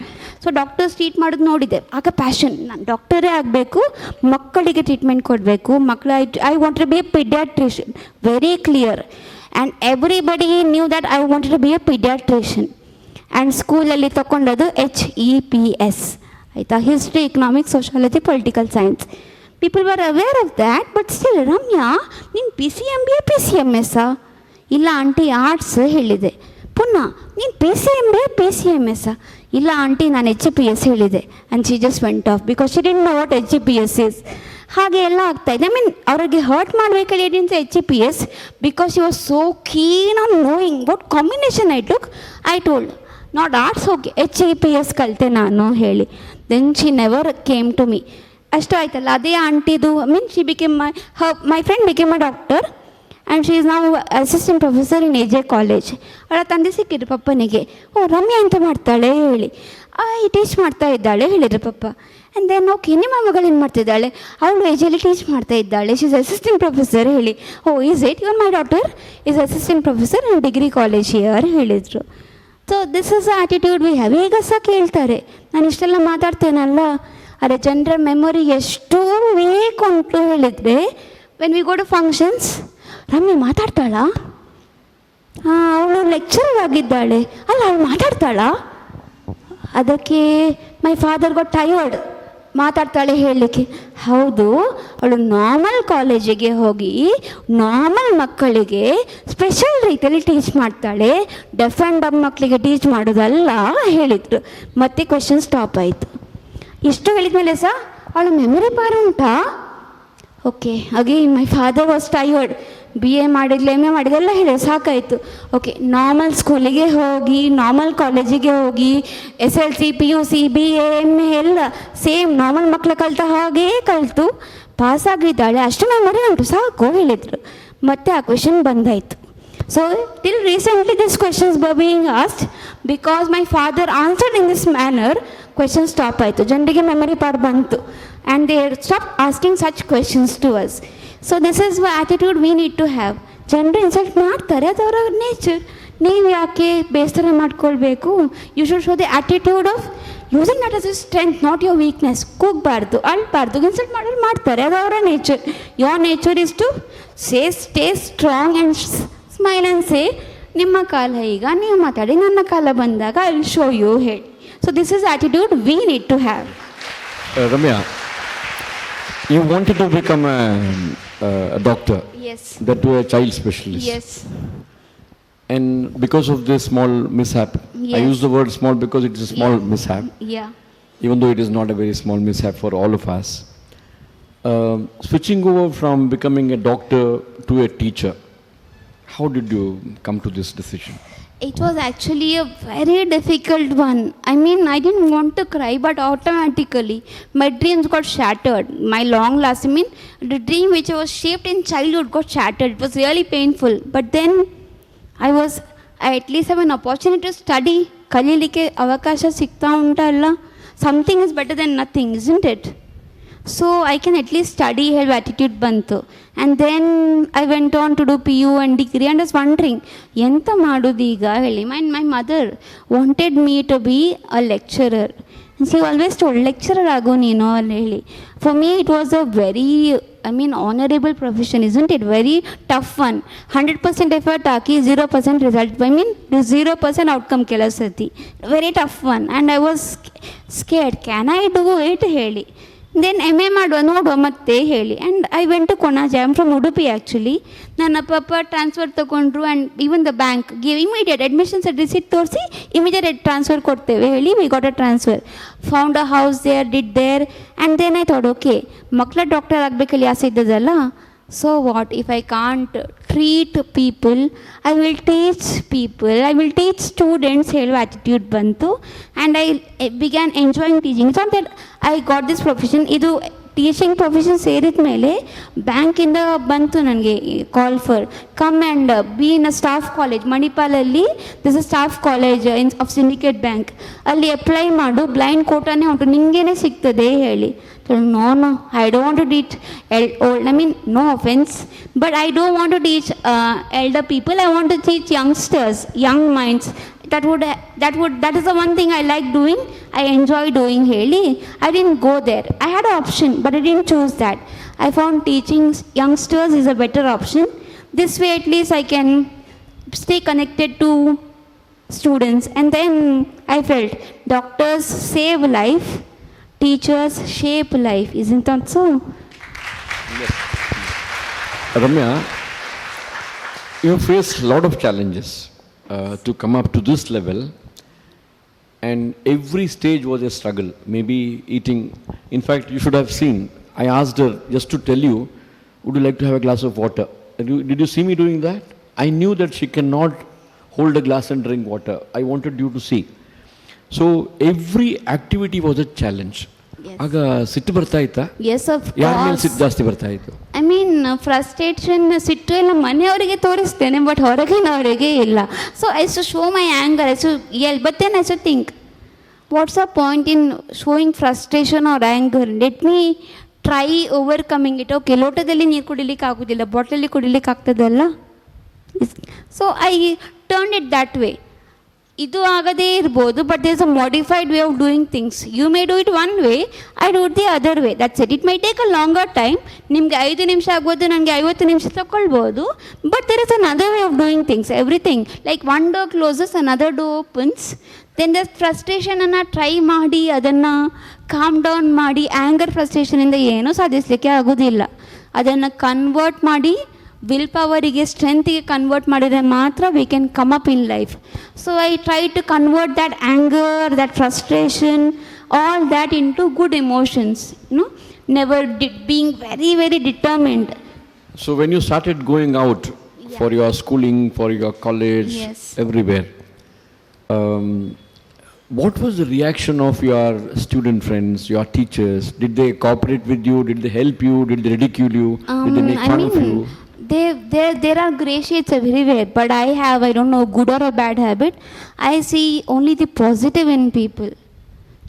So doctors treat ಮಾಡೋದು ನೋಡಿದೆ, ಆಗ passion, ನಾನು ಡಾಕ್ಟರೇ ಆಗಬೇಕು, ಮಕ್ಕಳಿಗೆ treatment ಕೊಡಬೇಕು, I want to be a paediatrician, very clear. And everybody knew that I want to be a paediatrician. And ಸ್ಕೂಲಲ್ಲಿ ತಗೊಂಡದು HEPS ಆಯಿತಾ, history, economics, sociology, political science. People were aware of that. But still, Ramya ನೀನು PCMB PCMS ಇಲ್ಲ aunty arts ಹೇಳಿದೆ. ಪುನಃ ನೀನು PCMS ಇಲ್ಲ aunty ನಾನು HPS ಹೇಳಿದೆ. And she just went off because she didn't know what HPS is. ಹಾಗೆ ಎಲ್ಲ ಆಗ್ತಾಯಿದೆ. ಅವ್ರಿಗೆ ಹರ್ಟ್ ಮಾಡಬೇಕಲ್ಲಿ ಏನಿಂತ HPS, because she was so keen on knowing what combination I took. I told not arts, okay HEPS ಕಲಿತೆ ನಾನು ಹೇಳಿ. Then she never came to me. ಅಷ್ಟು ಆಯ್ತಲ್ಲ, ಅದೇ ಆಂಟಿದು she became my friend became a doctor and she is ನಾವು assistant professor in AJ college. ಅವಳ ತಂದೆ ಸಿಕ್ಕಿದ್ರು ಪಪ್ಪನಿಗೆ. ಓ ರಮ್ಯಾ ಎಂತ ಮಾಡ್ತಾಳೆ ಹೇಳಿ. ಟೀಚ್ ಮಾಡ್ತಾ ಇದ್ದಾಳೆ ಹೇಳಿದ್ರು ಪಪ್ಪ. ಆ್ಯಂಡ್ ದೆನ್ ಓಕೆ ನಿಮ್ಮ ಮಗಳು ಏನು ಮಾಡ್ತಿದ್ದಾಳೆ? ಅವಳು AJಲಿ ಟೀಚ್ ಮಾಡ್ತಾ ಇದ್ದಾಳೆ, ಶಿ ಇಸ್ ಅಸಿಸ್ಟೆಂಟ್ ಪ್ರೊಫೆಸರ್ ಹೇಳಿ. Oh is it your my daughter is assistant professor in degree college here ಹೇಳಿದರು. So this is the attitude we have. ಈಗ ಸಹ ಕೇಳ್ತಾರೆ, ನಾನು ಇಷ್ಟೆಲ್ಲ ಮಾತಾಡ್ತೇನಲ್ಲ, ಅರೆ ಜನರ ಮೆಮೊರಿ ಎಷ್ಟು ಬೇಕು ಅಂತ ಹೇಳಿದರೆ, when we go to functions, Ramya ಮಾತಾಡ್ತಾಳಾ, ಅವಳು ಲೆಕ್ಚರರ್ ಆಗಿದ್ದಾಳೆ ಅಲ್ಲ, ಅವಳು ಮಾತಾಡ್ತಾಳಾ, ಅದಕ್ಕೆ ಮೈ ಫಾದರ್ ಗಾಟ್ ಟಯರ್ಡ್, ಮಾತಾಡ್ತಾಳೆ ಹೇಳಲಿಕ್ಕೆ. ಹೌದು, ಅವಳು ನಾರ್ಮಲ್ ಕಾಲೇಜಿಗೆ ಹೋಗಿ ನಾರ್ಮಲ್ ಮಕ್ಕಳಿಗೆ ಸ್ಪೆಷಲ್ ರೀತಿಯಲ್ಲಿ ಟೀಚ್ ಮಾಡ್ತಾಳೆ, ಡೆಫ್ ಆ್ಯಂಡ್ ಡಮ್ ಮಕ್ಕಳಿಗೆ ಟೀಚ್ ಮಾಡೋದಲ್ಲ ಹೇಳಿದರು. ಮತ್ತೆ ಕ್ವೆಶನ್ ಸ್ಟಾಪ್ ಆಯಿತು. ಇಷ್ಟು ಹೇಳಿದ ಮೇಲೆ ಸಹ ಅವಳ ಮೆಮೊರಿ ಪವರ್ ಉಂಟಾ? Okay, again my father was tired. BA ಮಾಡಿದ್ಲು, MA ಮಾಡಿದೆಲ್ಲ ಹೇಳಿ ಸಾಕಾಯಿತು. ಓಕೆ, ನಾರ್ಮಲ್ ಸ್ಕೂಲಿಗೆ ಹೋಗಿ, ನಾರ್ಮಲ್ ಕಾಲೇಜಿಗೆ ಹೋಗಿ, SLC PUC BA MA ಎಲ್ಲ ಸೇಮ್ ನಾರ್ಮಲ್ ಮಕ್ಕಳು ಕಲಿತ ಹಾಗೇ ಕಲಿತು ಪಾಸಾಗಿದ್ದಾಳೆ, ಅಷ್ಟು ಮೆಮೊರಿ ಉಂಟು, ಸಾಕು ಹೇಳಿದರು. ಮತ್ತೆ ಆ ಕ್ವೆಶನ್ ಬಂದಾಯಿತು. So till recently this questions were being asked, because my father answered in this manner, question stop ಆಯಿತು, ಜನರಿಗೆ ಮೆಮೊರಿ ಪವರ್ ಬಂತು, and they stop asking such questions to us. So this is the attitude we need to have. ಜನರು insult ಮಾಡ್ತಾರೆ, ಅದು ಅವರ nature, ನೀವು ಯಾಕೆ ಬೇಸರ ಮಾಡ್ಕೊಳ್ಬೇಕು? You should show the attitude of using that as a strength, not your weakness. ಕೂಗಬಾರ್ದು, ಅಳ್ಬಾರ್ದು, ಇನ್ಸಲ್ಟ್ ಮಾಡೋರು ಮಾಡ್ತಾರೆ, ಅದು ಅವರ nature. Your nature is to stay strong and smile and ಸೇ, ನಿಮ್ಮ ಕಾಲ ಈಗ ನೀವು ಮಾತಾಡಿ, ನನ್ನ ಕಾಲ ಬಂದಾಗ ಐ ವಿಲ್ ಶೋ ಯು, ಹೇಳಿ. So this is attitude we need to have. Ramya, you wanted to become a doctor. Yes. That to a child specialist. Yes. And because of this small mishap, Yes. I use the word small because it is a small mishap, Yeah. even though it is not a very small mishap for all of us. Switching over from becoming a doctor to a teacher, how did you come to this decision? It was actually a very difficult one. I mean, I didn't want to cry, but automatically my dreams got shattered. My long last, the dream which was shaped in childhood got shattered. It was really painful. But then I at least have an opportunity to study. Kalilike avakasha sikta untalla. Something is better than nothing, isn't it? So I can at least study, have attitude bantu. And then I went on to do PU and degree, and I was wondering, enta madudu iga heli. My mother wanted me to be a lecturer. And she always told, lecturer ago neeno heli. For me it was a very, honorable profession, isn't it? Very tough one. 100% effort haki 0% result. 0% outcome kelasati. Very tough one. And I was scared. Can I do it heli? Then MA ಮಾಡುವ ನೋಡುವ ಮತ್ತೆ ಹೇಳಿ. And I went to Konaje. I am from Udupi actually. ನನ್ನ ಪಪ್ಪ transfer ತೊಗೊಂಡ್ರು, and even the bank give immediate admissions receipt ತೋರಿಸಿ immediate transfer ಕೊಡ್ತೇವೆ ಹೇಳಿ. We got a transfer, found a house there, did there. And then I thought, okay ಮಕ್ಕಳ doctor ಆಗಬೇಕಲ್ಲಿ ಆಸೆ ಇದ್ದದಲ್ಲ, so what if I can't treat people, I will teach people, I will teach students ಹೇಳುವ attitude ಬಂತು. And I began enjoying teaching. It's not that I got this profession. ಇದು teaching profession ಸೇರಿದ ಮೇಲೆ ಬ್ಯಾಂಕಿಂದ ಬಂತು ನನಗೆ call for come and be in a staff college ಮಣಿಪಾಲಲ್ಲಿ. This a staff college of Syndicate Bank. ಅಲ್ಲಿ apply ಮಾಡು, blind ಕೋಟಾನೇ ಉಂಟು, ನಿಮಗೇನೆ ಸಿಗ್ತದೆ ಹೇಳಿ. No, I don't want to teach old. No offense, but I don't want to teach elder people. I want to teach youngsters, young minds. That is the one thing I like doing. I enjoy doing heli. I didn't go there. I had an option, but I didn't choose that. I found teaching youngsters is a better option. This way at least I can stay connected to students. And then I felt doctors save life, teachers shape life, isn't that so? Yes. Ramya, you faced a lot of challenges to come up to this level, and every stage was a struggle. Maybe eating. In fact, you should have seen, I asked her just to tell you, would you like to have a glass of water? Did you see me doing that? I knew that she cannot hold a glass and drink water. I wanted you to see. So every activity was a challenge. ಆಗ ಸಿಟ್ಟು ಬರ್ತಾ ಇತ್ತಾ? Yes, of course. ಯಾರ ಮೇಲೆ ಸಿಟ್ಟು ಜಾಸ್ತಿ ಬರ್ತಾ ಇತ್ತು? ಫ್ರಸ್ಟ್ರೇಷನ್, ಸಿಟ್ಟು ಎಲ್ಲ ಮನೆಯವರಿಗೆ ತೋರಿಸ್ತೇನೆ, ಬಟ್ ಹೊರಗಿನವರಿಗೆ ಇಲ್ಲ. So I should show my anger, I should yell, but then I should think, what's a point in showing frustration or anger? Let me try overcoming it. Okay, ಲೋಟದಲ್ಲಿ ನೀರು ಕುಡಿಲಿಕ್ಕೆ ಆಗೋದಿಲ್ಲ, ಬಾಟ್ಲಲ್ಲಿ ಕುಡಿಲಿಕ್ಕೆ ಆಗ್ತದಲ್ಲ. So I turn it that way. ಇದು ಆಗದೇ ಇರ್ಬೋದು, but there is a modified way of doing things. You may do it one way, I do it the other way, that's it. It might take a longer time. ನಿಮಗೆ 5 ನಿಮಿಷ ಆಗ್ಬೋದು, ನನಗೆ 50 ನಿಮಿಷ ತಗೊಳ್ಬೋದು, but there is another way of doing things. Everything like one door closes, another door opens. Then the ಫ್ರಸ್ಟ್ರೇಷನನ್ನು try ಮಾಡಿ, ಅದನ್ನು calm down ಮಾಡಿ. ಆ್ಯಂಗರ್ ಫ್ರಸ್ಟ್ರೇಷನಿಂದ ಏನೂ ಸಾಧಿಸಲಿಕ್ಕೆ ಆಗೋದಿಲ್ಲ. ಅದನ್ನು ಕನ್ವರ್ಟ್ ಮಾಡಿ ವಿಲ್ ಪವರಿಗೆ, ಸ್ಟ್ರೆಂತಿಗೆ ಕನ್ವರ್ಟ್ ಮಾಡಿದರೆ ಮಾತ್ರ we can come up in life. So I try to convert that anger, that frustration, all that into good emotions, never being very, very determined. So when you started going out for your schooling, for your college, Yes. everywhere, what was the reaction of your student friends, your teachers? Did they cooperate with you? Did they help you? Did they ridicule you? Did they make fun of you? There are grey shades everywhere, but I don't know, good or a bad habit. I see only the positive in people.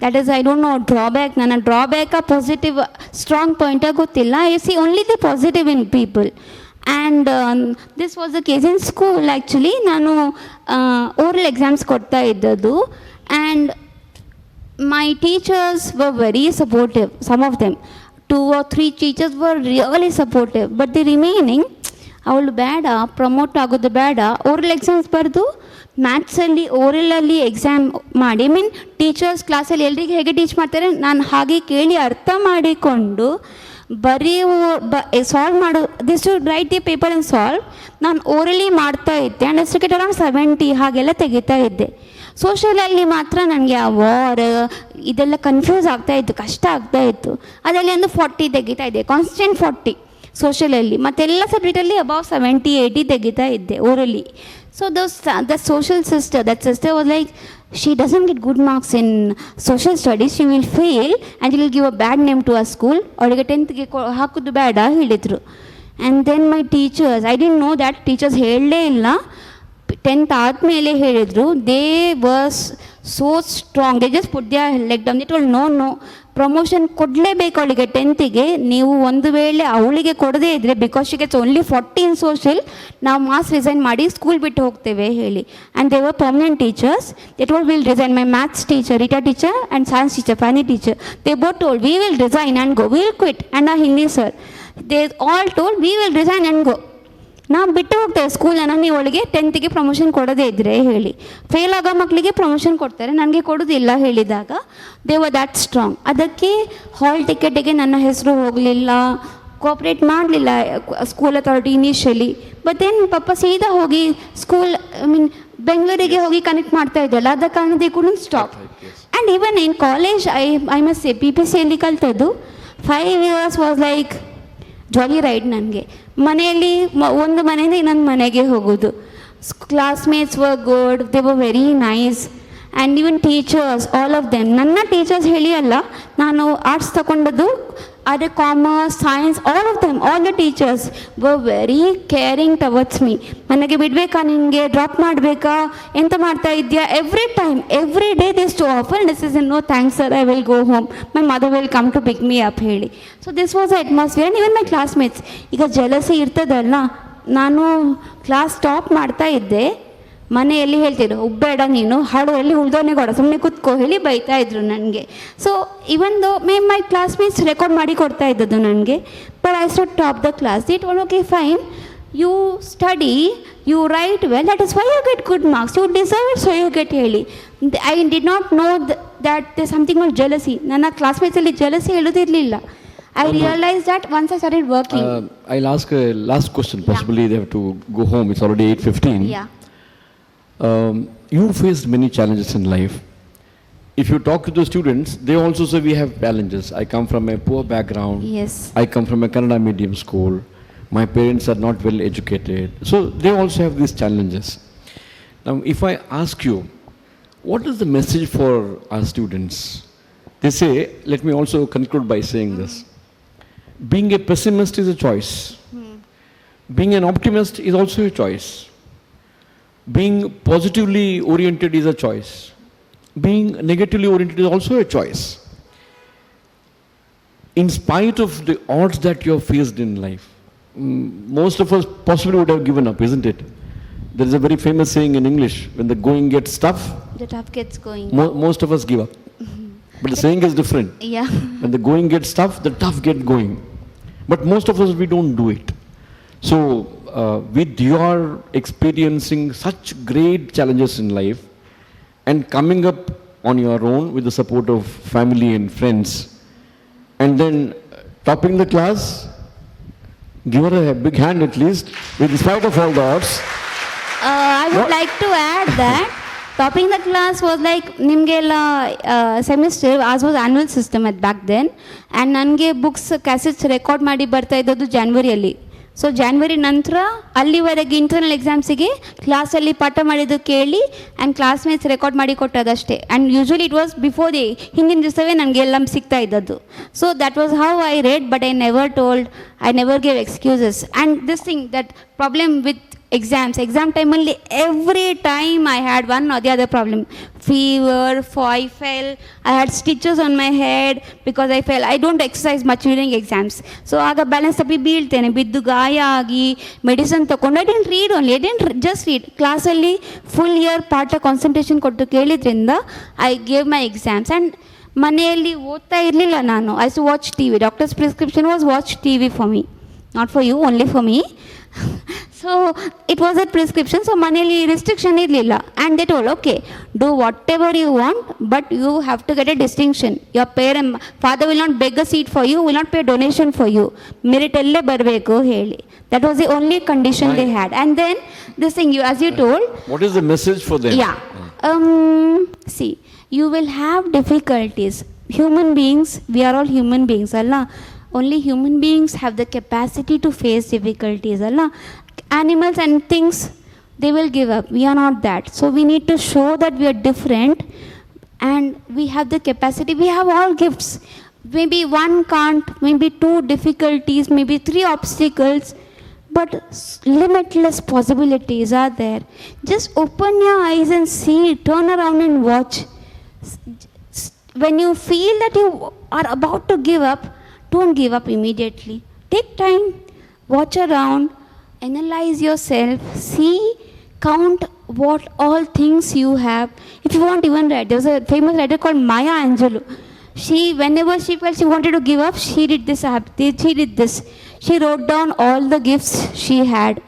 That is, I don't know, drawback. Nana drawback a positive, strong point gottilla. I see only the positive in people. And this was the case in school actually. Nanu oral exams kotta iddadu, and my teachers were very supportive, some of them. 2 or 3 teachers were really supportive, but the remaining, ಅವಳು ಬೇಡ, promote ಆಗೋದು ಬೇಡ, oral exams ಬರೆದು ಮ್ಯಾಥ್ಸಲ್ಲಿ ಓರಲಲ್ಲಿ exam ಮಾಡಿ, ಮೀನ್ teachers ಕ್ಲಾಸಲ್ಲಿ ಎಲ್ರಿಗೆ ಹೇಗೆ teach ಮಾಡ್ತಾರೆ ನಾನು ಹಾಗೆ ಕೇಳಿ ಅರ್ಥ ಮಾಡಿಕೊಂಡು ಬರೀ ಸಾಲ್ವ್ ಮಾಡೋ, this to write the paper and solve. ನಾನು ಓರಲಿ ಮಾಡ್ತಾ ಇದ್ದೆ, ಆ್ಯಂಡ್ ಅಷ್ಟು ಕೆಟ್ಟ ಅರೌಂಡ್ 70 ಹಾಗೆಲ್ಲ ತೆಗಿತಾ ಇದ್ದೆ. ಸೋಷಿಯಲಲ್ಲಿ ಮಾತ್ರ ನನಗೆ ಆ ವಾರ್ ಇದೆಲ್ಲ ಕನ್ಫ್ಯೂಸ್ ಆಗ್ತಾಯಿತ್ತು, ಕಷ್ಟ ಆಗ್ತಾಯಿತ್ತು. ಅದರಲ್ಲಿ ಒಂದು 40 ತೆಗಿತಾ ಇದ್ದೆ, ಕಾನ್ಸ್ಟೆಂಟ್ 40 ಸೋಷಿಯಲಲ್ಲಿ. ಮತ್ತೆಲ್ಲ ಸಬ್ಜೆಕ್ಟಲ್ಲಿ ಅಬೌವ್ 70-80 ತೆಗಿತಾ ಇದ್ದೆ orally. So the social sister, that sister was like, she doesn't get good marks in social studies, she will fail and she will give a bad name to our school. ಅವಳಿಗೆ 10th ಗೆ ಹಾಕೋದು ಬೇಡ ಹೇಳಿದರು. And then my teachers, I didn't know that, teachers ಹೇಳಲೇ ಇಲ್ಲ, 10th ಆದಮೇಲೆ ಹೇಳಿದರು. They was so strong, they just put their leg down. They told no promotion ಕೊಡಲೇಬೇಕು ಅವಳಿಗೆ 10th ಗೆ. ನೀವು ಒಂದು ವೇಳೆ ಅವಳಿಗೆ ಕೊಡದೇ ಇದ್ದರೆ, because she gets only 40 in social, ನಾವು ಮಾಸ್ ರಿಸೈನ್ ಮಾಡಿ ಸ್ಕೂಲ್ ಬಿಟ್ಟು ಹೋಗ್ತೇವೆ ಹೇಳಿ. And they were permanent teachers. They told will resign. My maths teacher, Rita teacher and science teacher, Fanny teacher, they both told we will resign and go, will quit. And ಆ Hindi sir, they all told we will resign and go. ನಾವು ಬಿಟ್ಟು ಹೋಗ್ತೇವೆ ಸ್ಕೂಲನ್ನು, ನೀವು ಅವಳಿಗೆ 10th ಗೆ promotion ಕೊಡೋದೇ ಇದ್ದರೆ ಹೇಳಿ. ಫೇಲ್ ಆಗೋ ಮಕ್ಕಳಿಗೆ ಪ್ರಮೋಷನ್ ಕೊಡ್ತಾರೆ, ನನಗೆ ಕೊಡೋದಿಲ್ಲ ಹೇಳಿದಾಗ ದೇ ವರ್ ದ್ಯಾಟ್ ಸ್ಟ್ರಾಂಗ್. ಅದಕ್ಕೆ ಹಾಲ್ ಟಿಕೆಟಿಗೆ ನನ್ನ ಹೆಸರು ಹೋಗಲಿಲ್ಲ, ಕೋಪ್ರೇಟ್ ಮಾಡಲಿಲ್ಲ school authority initially. But then ಪಾಪ ಸೀದಾ ಹೋಗಿ ಸ್ಕೂಲ್, ಐ ಮೀನ್ ಬೆಂಗಳೂರಿಗೆ ಹೋಗಿ ಕನೆಕ್ಟ್ ಮಾಡ್ತಾ ಇದ್ದಲ್ಲ, ಅದ ಕಾರಣ they couldn't stop. And even in college I must say, PPCಯಲ್ಲಿ ಕಲ್ತದ್ದು 5 years was like jolly ride ನನಗೆ. ಮನೆಯಲ್ಲಿ ಒಂದು ಮನೆಯಿಂದ ಇನ್ನೊಂದು ಮನೆಗೆ ಹೋಗೋದು. Classmates were good, they were very nice. And even teachers, all of them. ನನ್ನ ಟೀಚರ್ಸ್ ಹೇಳಿ ಅಲ್ಲ, ನಾನು ಆರ್ಟ್ಸ್ ತಗೊಂಡದ್ದು, ಆದರೆ commerce, science, all of them, all the teachers were very caring towards me. ನನಗೆ ಬಿಡಬೇಕಾ, ನಿನಗೆ ಡ್ರಾಪ್ ಮಾಡಬೇಕಾ, ಎಂತ ಮಾಡ್ತಾ ಇದೆಯಾ, every time, every day this to offer this is no thanks sir, I will go home, my mother will come to pick me up ಹೇಳಿ. So this was a atmosphere. And even my classmates, ಈಗ jealousy ಇರ್ತದಲ್ಲ, ನಾನು class top ಮಾಡ್ತಾ ಇದ್ದೆ, ಮನೆಯಲ್ಲಿ ಹೇಳ್ತಿದ್ರು ಉಬ್ಬೇಡ ನೀನು, ಹಾಡುವಲ್ಲಿ ಉಳ್ದೋನೆ ಕೊಡ, ಸುಮ್ಮನೆ ಕೂತ್ಕೋ ಹೇಳಿ ಬೈತಾ ಇದ್ರು ನನಗೆ. ಸೊ ಇವನ್ ದೋ ಮೈ ಕ್ಲಾಸ್ಮೇಟ್ಸ್ ರೆಕಾರ್ಡ್ ಮಾಡಿ ಕೊಡ್ತಾ ಇದ್ದದ್ದು ನನಗೆ, but I start top the class. It one okay fine, you study, you write well, that is why you get good marks, you deserve it, so you get ಹೇಳಿ. I did not know that the something all jealousy. ನನ್ನ ಕ್ಲಾಸ್ಮೇಟ್ಸಲ್ಲಿ jealousy ಹೇಳೋದಿರಲಿಲ್ಲ. I realized that once I started working. I'll ask a last question. Possibly they have to go home. It's already 8:15. Yeah. You faced many challenges in life. If you talk to the students, they also say we have challenges. I come from a poor background. Yes. I come from a Kannada medium school. My parents are not well educated. So they also have these challenges. Now, if I ask you, what is the message for our students? They say, let me also conclude by saying this. Being a pessimist is a choice. Being an optimist is also a choice. Being positively oriented is a choice. Being negatively oriented is also a choice. In spite of the odds that you have faced in life, most of us possibly would have given up, isn't it? There is a very famous saying in English, when the going gets tough, The tough gets going. most of us give up. But the saying is different. Yeah. When the going gets tough, the tough get going. But most of us, we don't do it. So, with your experiencing such great challenges in life and coming up on your own with the support of family and friends, and then topping the class, give her a big hand at least, in spite of all the odds. I would like to add that topping the class was like ನಿಮಗೆಲ್ಲ semester as was annual system ಅದು back then and ನನಗೆ books cassettes record ಮಾಡಿ ಬರ್ತಾ ಇದ್ದದ್ದು ಜಾನ್ವರಿಯಲ್ಲಿ. So January ನಂತರ ಅಲ್ಲಿವರೆಗೆ internal ಎಕ್ಸಾಮ್ಸಿಗೆ ಕ್ಲಾಸಲ್ಲಿ ಪಾಠ ಮಾಡಿದ್ದು ಕೇಳಿ ಆ್ಯಂಡ್ ಕ್ಲಾಸ್ಮೇಟ್ಸ್ ರೆಕಾರ್ಡ್ ಮಾಡಿ ಕೊಟ್ಟದಷ್ಟೇ. And usually it was before the ಹಿಂದಿನ ದಿವಸವೇ ನನಗೆ ಎಲ್ಲ ಸಿಗ್ತಾ ಇದ್ದದ್ದು. So that was how I read, but I never told, I never gave excuses. And this thing that problem with exam time only, every time I had one or the other problem, fever, I fell, I had stitches on my head because I fell. I don't exercise much during exams, so aga balance tappi beeltene, biddu gaaya agi medicine takondu. I didn't read only, I didn't just read. Class alli full year ಪಾಠ concentration ಕೊಟ್ಟು ಕೇಳಿದ್ರಿಂದ I gave my exams. And ಮನೆಯಲ್ಲಿ ಓದ್ತಾ ಇರಲಿಲ್ಲ ನಾನು. I used to watch TV. Doctor's prescription was watch TV for me, not for you, only for me. So it was a prescription, so money restriction irlilla, and they told, okay, do whatever you want, but you have to get a distinction. Your father will not beg a seat for you, will not pay donation for you, merit elle barbeku heli. That was the only condition they had. And then this thing, you, as you told, what is the message for them? Yeah, see, you will have difficulties. Human beings, we are all human beings, Allah. Only human beings have the capacity to face difficulties, Allah. Animals and things, they will give up. We are not that. So we need to show that we are different and we have the capacity. We have all gifts. Maybe one can't, maybe two difficulties, maybe three obstacles, but limitless possibilities are there. Just open your eyes and see, turn around and watch. When you feel that you are about to give up, don't give up immediately. Take time, watch around, analyze yourself, see, count what all things you have. If you want, even write. There was a famous writer called Maya Angelou. She, whenever she felt she wanted to give up, she did this. She wrote down all the gifts she had.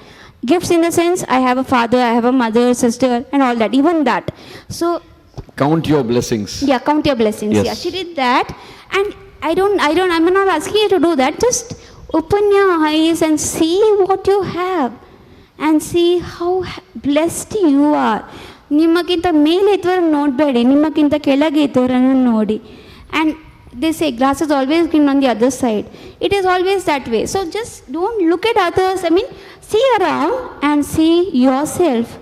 Gifts in the sense, I have a father, I have a mother, sister, and all that. Even that. So count your blessings. Yeah, count your blessings. Yes. Yeah, she did that. And I'm not asking you to do that. Just open your eyes and see what you have and see how blessed you are. ನಿಮಗಿಂತ ಮೇಲೆ ಇದ್ದವರನ್ನು ನೋಡಬೇಡಿ, ನಿಮಗಿಂತ ಕೆಳಗೆ ಇದ್ದವರನ್ನು ನೋಡಿ. And they say glass is always green on the other side. It is always that way. So just don't look at others. I mean, see around and see yourself,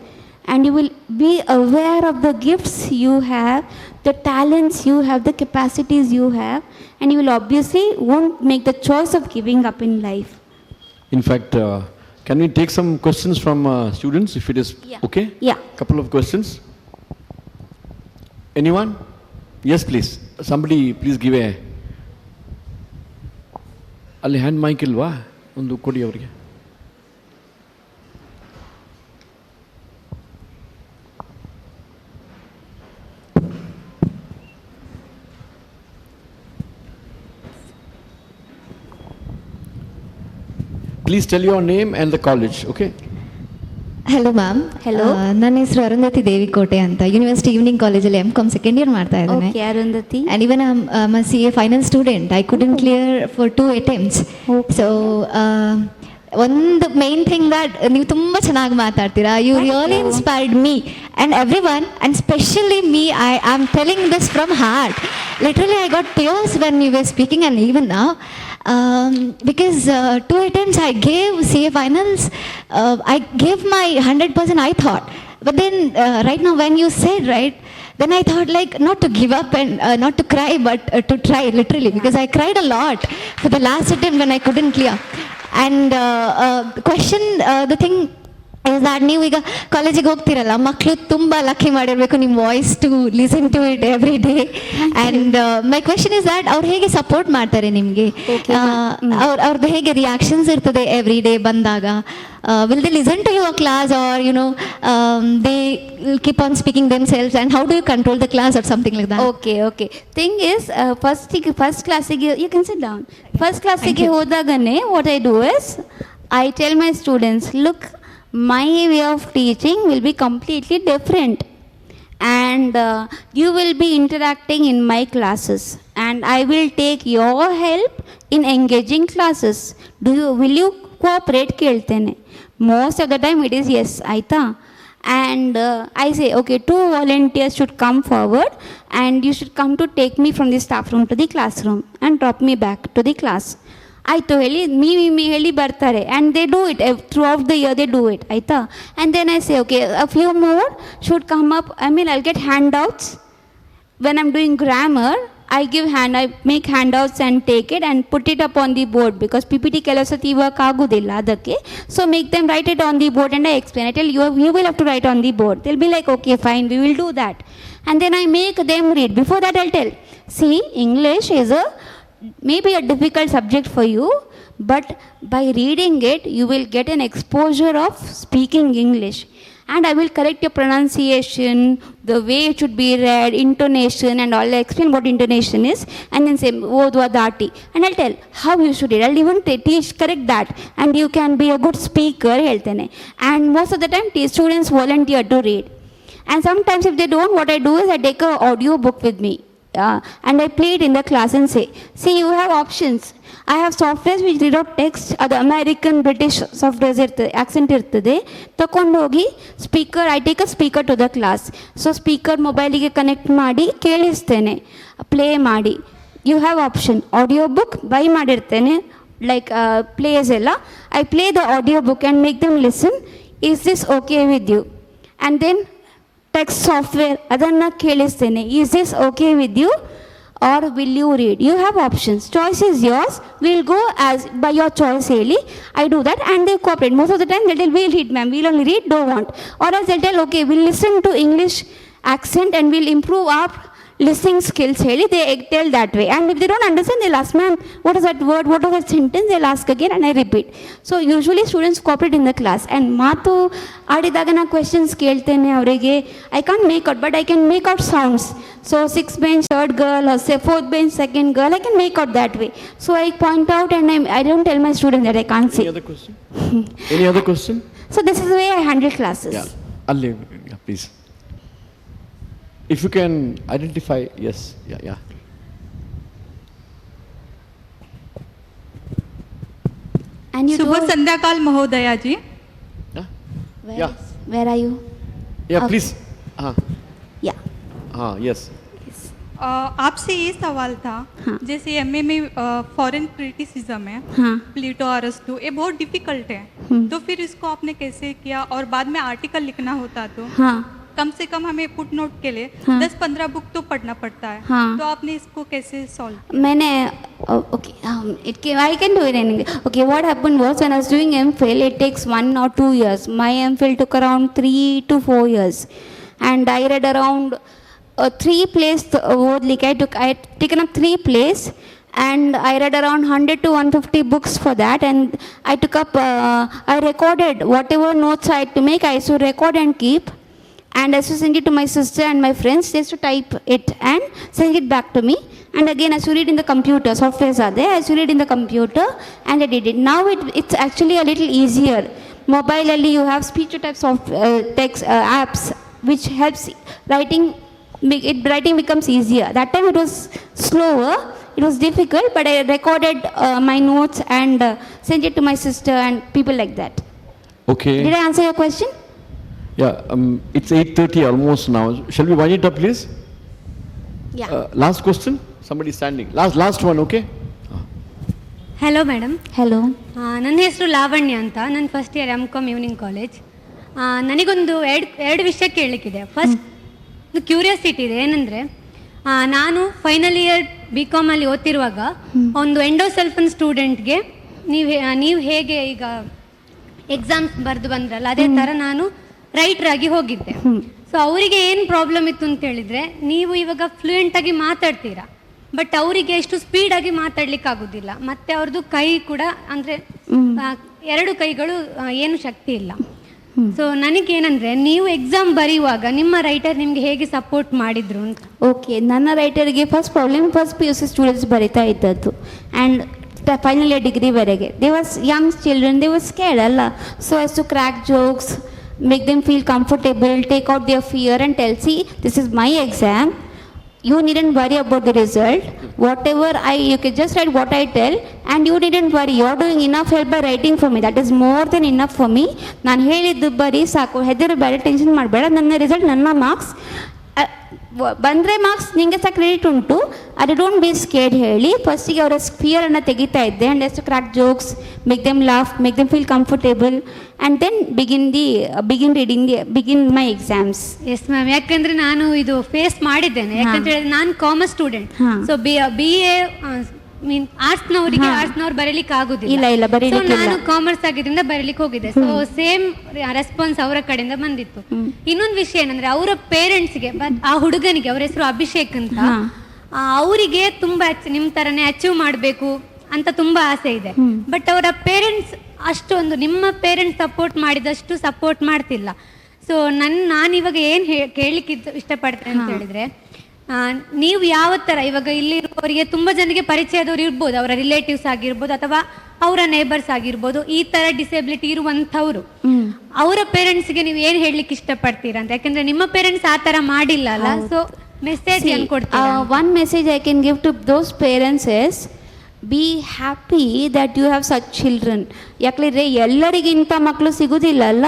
and you will be aware of the gifts you have, the talents you have, the capacities you have, and you will obviously won't make the choice of giving up in life. In fact, can we take some questions from students, if it is okay? Yeah. Couple of questions. Anyone? Yes, please. Somebody, please give a. ಅಲ್ಲಿ hand mic ಇಲ್ವಾ? ಒಂದು ಕೊಡಿ ಅವರಿಗೆ. Please tell your name and the college, okay? Hello ma'am. Hello. ನನ್ನ ಹೆಸರು ಅರುಂಧತಿ ದೇವಿಕೋಟೆ ಅಂತ, university evening ಕಾಲೇಜಲ್ಲಿ M.Com second year ಮಾಡ್ತಾ ಇದ್ದೇನೆ. Okay, Arundhati. And even I'm a CA final student. I couldn't clear for 2 attempts. Okay. So ಒಂದು main thing that ನೀವು ತುಂಬ ಚೆನ್ನಾಗಿ ಮಾತಾಡ್ತೀರಾ. You really inspired me and everyone, and specially me. I am telling this from heart. Literally I got tears when you were speaking, and even now. Because 2 attempts I gave CA finals, I gave my 100%, I thought. But then right now when you said, right, then I thought like not to give up and not to cry, but to try, literally, because I cried a lot for the last attempt when I couldn't clear. And question, the thing is that ನೀವು ಈಗ ಕಾಲೇಜಿಗೆ ಹೋಗ್ತಿರಲ್ಲ, ಮಕ್ಕಳು ತುಂಬ lucky ಮಾಡಿರಬೇಕು ನಿಮ್ಮ voice to listen to it every day. And my question is that ಅವ್ರು ಹೇಗೆ ಸಪೋರ್ಟ್ ಮಾಡ್ತಾರೆ ನಿಮಗೆ? ಅವ್ರದ್ದು ಹೇಗೆ ರಿಯಾಕ್ಷನ್ಸ್ ಇರ್ತದೆ ಎವ್ರಿ ಡೇ ಬಂದಾಗ? Will they listen to your class or they keep on speaking themselves, and how do you control the class or something like that? Okay thing is first ಕ್ಲಾಸಿಗೆ you can sit down. First ಕ್ಲಾಸಿಗೆ ಹೋದಾಗನೇ what I do is I tell my students, look, my way of teaching will be completely different, and you will be interacting in my classes, and I will take your help in engaging classes. Will you cooperate? Keltene most of the time it is yes, aita. And I say, okay, 2 volunteers should come forward, and you should come to take me from the staff room to the classroom and drop me back to the class. ಆಯಿತು ಹೇಳಿ me ಹೇಳಿ ಬರ್ತಾರೆ, and they do it throughout the year, they do it, ಆಯಿತಾ. And then I say, okay, a few more should come up. I mean I get handouts when I am doing grammar. I make handouts and take it and put it up on the board, because PPT ಕೆಲವು ಸತಿ work ಆಗೋದಿಲ್ಲ ಅದಕ್ಕೆ. So make them write it on the board and I explain. I tell you will have to write on the board. They'll be like, okay, fine, we will do that. And then I make them read. Before that I'll tell, see, English is maybe a difficult subject for you, but by reading it you will get an exposure of speaking English, and I will correct your pronunciation, the way it should be read, intonation and all. I explain what intonation is, and then say odwa dati, and I'll tell how you should read. I'll even teach correct that, and you can be a good speaker heltene. And most of the time students volunteer to read, and sometimes if they don't, what I do is I take a audio book with me. And I play it in the class and say, see, you have options. I have softwares which read out text. ಅದು American British softwares ಇರ್ತದೆ, accent ಇರ್ತದೆ. ತಗೊಂಡೋಗಿ speaker, I take a speaker to the class. So speaker ಮೊಬೈಲಿಗೆ connect ಮಾಡಿ ಕೇಳಿಸ್ತೇನೆ, play ಮಾಡಿ. You have option. Audio book buy ಮಾಡಿರ್ತೇನೆ, like plays ಎಲ್ಲ. I play the audio book and make them listen. Is this okay with you? And then text software ಅದನ್ನು ಕೇಳಿಸ್ತೇನೆ, is this okay with you or will you read? You have options, choice is yours, will go as by your choice ಹೇಳಿ. I do that and they cooperate. Most of the time they'll will read, ma'am, we'll only read, don't want. Or else they'll tell, okay, we'll listen to English accent and we'll improve our listening skills ಹೇಳಿ. They tell that way, and if they don't understand they'll ask, ma'am, what is that word, what is that sentence? They'll ask again and I repeat. So usually students cooperate in the class. And ಮಾತು ಆಡಿದಾಗ ನಾನು questions ಕೇಳ್ತೇನೆ ಅವರಿಗೆ. I can't make out, but I can make out sounds. So 6th bench third girl, or say 4th bench second girl, I can make out that way. So I point out, and I don't tell my students that I can't see. Any other question? Any other question? So this is the way I handle classes. Yeah, I'll leave. Yeah, please. If you can identify, yes, yeah. And you शुभ संध्याकाल महोदया जी. Where are you? Yeah, Okay. please. Yeah. Yes. आपसे ये सवाल था, हाँ. जैसे MA में foreign criticism है, हाँ. प्लेटो अरस्तु, ये बहुत डिफिकल्ट है. तो फिर इसको आपने कैसे किया? और बाद में आर्टिकल लिखना होता तो हाँ. कम से कम हमें फुट नोट के लिए हाँ. 10-15 बुक तो पढ़ना पड़ता है. हाँ. तो आपने इसको कैसे सॉल्व? मैंने okay, I can do it in English. Okay, what happened was, when I was doing MPhil, it takes 1 or 2 years. My MPhil took around 3 to 4 years, and I read around 3 plays. I had taken up 3 plays, and I read around 100 to 150 books for that. And I took up, I recorded whatever notes I had to make. I used to record and keep, and I used to send it to my sister and my friends. They used to type it and send it back to me. And again, I used to read in the computer. Softwares are there. I used to read in the computer, and I did it. Now it's actually a little easier. Mobile only you have speech to type text apps which helps writing. Writing becomes easier. That time it was slower. It was difficult, but I recorded my notes and sent it to my sister and people like that. Okay. Did I answer your question? Yeah. It's 8:30 almost now. Shall we wind it up, please? Yeah. Last question. Somebody standing. Last one. Okay. Hello madam. Hello. ನನ್ನ ಹೆಸರು ಲಾವಣ್ಯ ಅಂತ. ನಾನು first year MCom evening college. ನನಗೊಂದು ಎರಡು ವಿಷಯ ಕೇಳಲಿಕ್ಕಿದೆ. First curiosity ಇದೆ, ಏನಂದರೆ ನಾನು ಫೈನಲ್ ಇಯರ್ BCom ಅಲ್ಲಿ ಓದ್ತಿರುವಾಗ ಒಂದು ಎಂಡೋಸಲ್ಫನ್ ಸ್ಟೂಡೆಂಟ್ಗೆ ನೀವು ಹೇಗೆ ಈಗ ಎಕ್ಸಾಮ್ಸ್ ಬರೆದು ಬಂದ್ರಲ್ಲ ಅದೇ ಥರ ನಾನು ರೈಟರ್ ಆಗಿ ಹೋಗಿದ್ದೆ. ಸೊ ಅವರಿಗೆ ಏನು ಪ್ರಾಬ್ಲಮ್ ಇತ್ತು ಅಂತ ಹೇಳಿದರೆ, ನೀವು ಇವಾಗ ಫ್ಲೂಯೆಂಟಾಗಿ ಮಾತಾಡ್ತೀರಾ, ಬಟ್ ಅವರಿಗೆ ಎಷ್ಟು ಸ್ಪೀಡಾಗಿ ಮಾತಾಡ್ಲಿಕ್ಕೆ ಆಗೋದಿಲ್ಲ, ಮತ್ತು ಅವ್ರದ್ದು ಕೈ ಕೂಡ ಅಂದರೆ ಎರಡು ಕೈಗಳು ಏನು ಶಕ್ತಿ ಇಲ್ಲ. ಸೊ ನನಗೇನಂದರೆ, ನೀವು ಎಕ್ಸಾಮ್ ಬರೆಯುವಾಗ ನಿಮ್ಮ ರೈಟರ್ ನಿಮಗೆ ಹೇಗೆ ಸಪೋರ್ಟ್ ಮಾಡಿದ್ರು ಅಂತ. ಓಕೆ, ನನ್ನ ರೈಟರ್ಗೆ ಫಸ್ಟ್ PUC ಸ್ಟೂಡೆಂಟ್ಸ್ ಬರಿತಾ ಇದ್ದದ್ದು ಆ್ಯಂಡ್ ಫೈನಲ್ ಇಯರ್ ಡಿಗ್ರಿವರೆಗೆ they was young children, they was scared ಅಲ್ಲ. So as to crack jokes, make them feel comfortable, take out their fear and tell, see, this is my exam, you needn't worry about the result, whatever you can just write what I tell and you needn't worry, you're doing enough help by writing for me, that is more than enough for me. ನಾನು ಹೇಳಿದ್ದು ಬರೀ ಸಾಕು, ಹೆದರಬೇಡ, tension ಮಾಡಬೇಡ, ನನ್ನ result, ನನ್ನ marks ಬಂದರೆ marks ನಿಮಗೆ ಸಹ ಕ್ರೆಡಿಟ್ ಉಂಟು, ಅದು ಡೋಂಟ್ ಬಿ ಸ್ಕೇರ್ಡ್ ಹೇಳಿ ಫಸ್ಟಿಗೆ ಅವರ ಫಿಯರನ್ನು ತೆಗಿತಾ ಇದ್ದೆ. And as to crack jokes, make them laugh, make them feel comfortable and then begin my exams. Yes ma'am, ಯಾಕಂದರೆ ನಾನು ಇದು ಫೇಸ್ ಮಾಡಿದ್ದೇನೆ. ಯಾಕಂತ ಹೇಳಿದ್ರೆ ನಾನು commerce student. So B A mean ಆರ್ಟ್ಸ್ನವ್ರು ಬರೀಲಿಕ್ಕೆ ಆಗುದಿಲ್ಲ. ಇಲ್ಲ ಬರೀಲಿಕ್ಕೆ ನಾನು ಕಾಮರ್ಸ್ ಆಗಿದ್ರಿಂದ ಬರೀಲಿಕ್ಕೆ ಹೋಗಿದ್ದೆ. ಸೊ ಸೇಮ್ ರೆಸ್ಪಾನ್ಸ್ ಅವರ ಕಡೆಯಿಂದ ಬಂದಿತ್ತು. ಇನ್ನೊಂದು ವಿಷಯ ಏನಂದ್ರೆ, ಅವರ ಪೇರೆಂಟ್ಸ್ಗೆ, ಆ ಹುಡುಗನಿಗೆ, ಅವ್ರ ಹೆಸರು ಅಭಿಷೇಕ್ ಅಂತ, ಅವರಿಗೆ ತುಂಬಾ ನಿಮ್ ತರನೇ ಅಚೀವ್ ಮಾಡಬೇಕು ಅಂತ ತುಂಬಾ ಆಸೆ ಇದೆ. ಬಟ್ ಅವರ ಪೇರೆಂಟ್ಸ್ ಅಷ್ಟೊಂದು ನಿಮ್ಮ ಪೇರೆಂಟ್ಸ್ ಸಪೋರ್ಟ್ ಮಾಡಿದಷ್ಟು ಸಪೋರ್ಟ್ ಮಾಡ್ತಿಲ್ಲ. ಸೊ ನಾನಿವಾಗ ಏನು ಕೇಳಲಿಕ್ಕೆ ಇಷ್ಟಪಡ್ತೇನೆ ಅಂತ ಹೇಳಿದ್ರೆ, ನೀವು ಯಾವ ಥರ ಇವಾಗ ಇಲ್ಲಿರುವವರಿಗೆ ತುಂಬ ಜನರಿಗೆ ಪರಿಚಯದವ್ರು ಇರ್ಬೋದು, ಅವರ ರಿಲೇಟಿವ್ಸ್ ಆಗಿರ್ಬೋದು ಅಥವಾ ಅವರ ನೇಬರ್ಸ್ ಆಗಿರ್ಬೋದು, ಈ ಥರ ಡಿಸೇಬಿಲಿಟಿ ಇರುವಂಥವ್ರು, ಅವರ ಪೇರೆಂಟ್ಸ್ಗೆ ನೀವು ಏನು ಹೇಳಲಿಕ್ಕೆ ಇಷ್ಟಪಡ್ತೀರಾ ಅಂತ? ಯಾಕಂದರೆ ನಿಮ್ಮ ಪೇರೆಂಟ್ಸ್ ಆ ಥರ ಮಾಡಿಲ್ಲ ಅಲ್ಲ. ಸೊ ಮೆಸೇಜ್ ಏನು ಕೊಡ್ತೀರಾ? One message I can give to those parents is, be happy that you have such children. ಯಾಕಂದರೆ ಎಲ್ಲರಿಗೆ ಇಂಥ ಮಕ್ಕಳು ಸಿಗೋದಿಲ್ಲ ಅಲ್ಲ,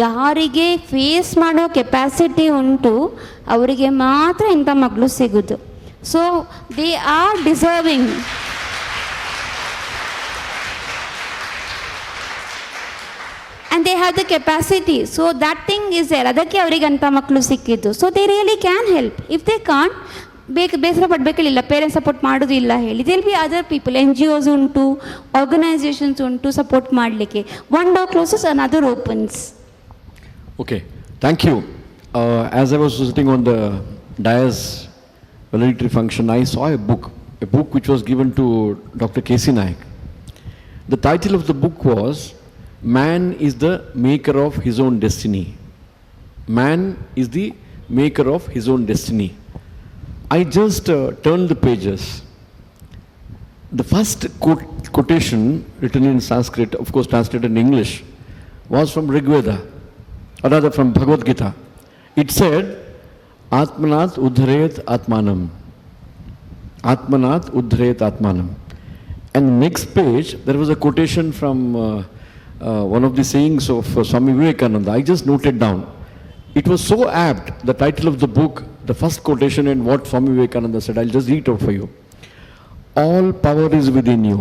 ಯಾರಿಗೆ ಫೇಸ್ ಮಾಡೋ ಕೆಪಾಸಿಟಿ ಉಂಟು ಅವರಿಗೆ ಮಾತ್ರ ಇಂಥ ಮಕ್ಕಳು ಸಿಗೋದು. So they are deserving. And they have the capacity. So that thing is there. ಅದಕ್ಕೆ ಅವರಿಗೆ ಅಂಥ ಮಕ್ಕಳು ಸಿಕ್ಕಿದ್ದು. So they really can help. If they can't, ಬೇಸರ ಪಡಬೇಕಿಲ್ಲ, ಪೇರೆಂಟ್ಸ್ ಸಪೋರ್ಟ್ ಮಾಡೋದಿಲ್ಲ ಹೇಳಿ. They'll be other people, NGOs ಉಂಟು, ಆರ್ಗನೈಸೇಷನ್ಸ್ ಉಂಟು ಸಪೋರ್ಟ್ ಮಾಡಲಿಕ್ಕೆ. One door closes, another opens. Okay, thank you. As I was sitting on the dais valedictory function, I saw a book which was given to Dr. K.C. Naik. The title of the book was, Man is the Maker of His Own Destiny. Man is the Maker of His Own Destiny. I just turned the pages. The first quotation written in Sanskrit, of course translated in English, was from Rig Veda, or rather from Bhagavad Gita. It said, Atmanat Uddharet Atmanam. Atmanat Uddharet Atmanam. And the next page, there was a quotation from one of the sayings of Swami Vivekananda. I just noted down. It was so apt, the title of the book, the first quotation, and what Swami Vivekananda said. I'll just read it out for you. All power is within you.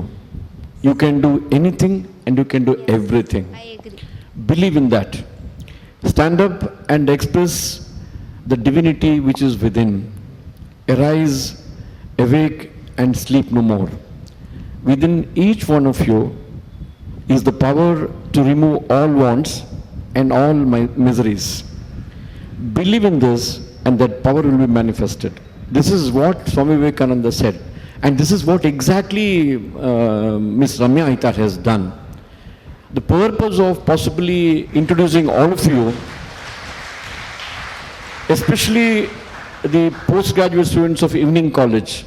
You can do anything and you can do everything. I agree. Believe in that. Stand up and express the divinity which is within. Arise, awake and sleep no more. Within each one of you is the power to remove all wants and all miseries. Believe in this and that power will be manifested. This is what Swami Vivekananda said, and this is what exactly Ms. Ramya K Aithal has done. The purpose of possibly introducing all of you, especially the postgraduate students of evening college.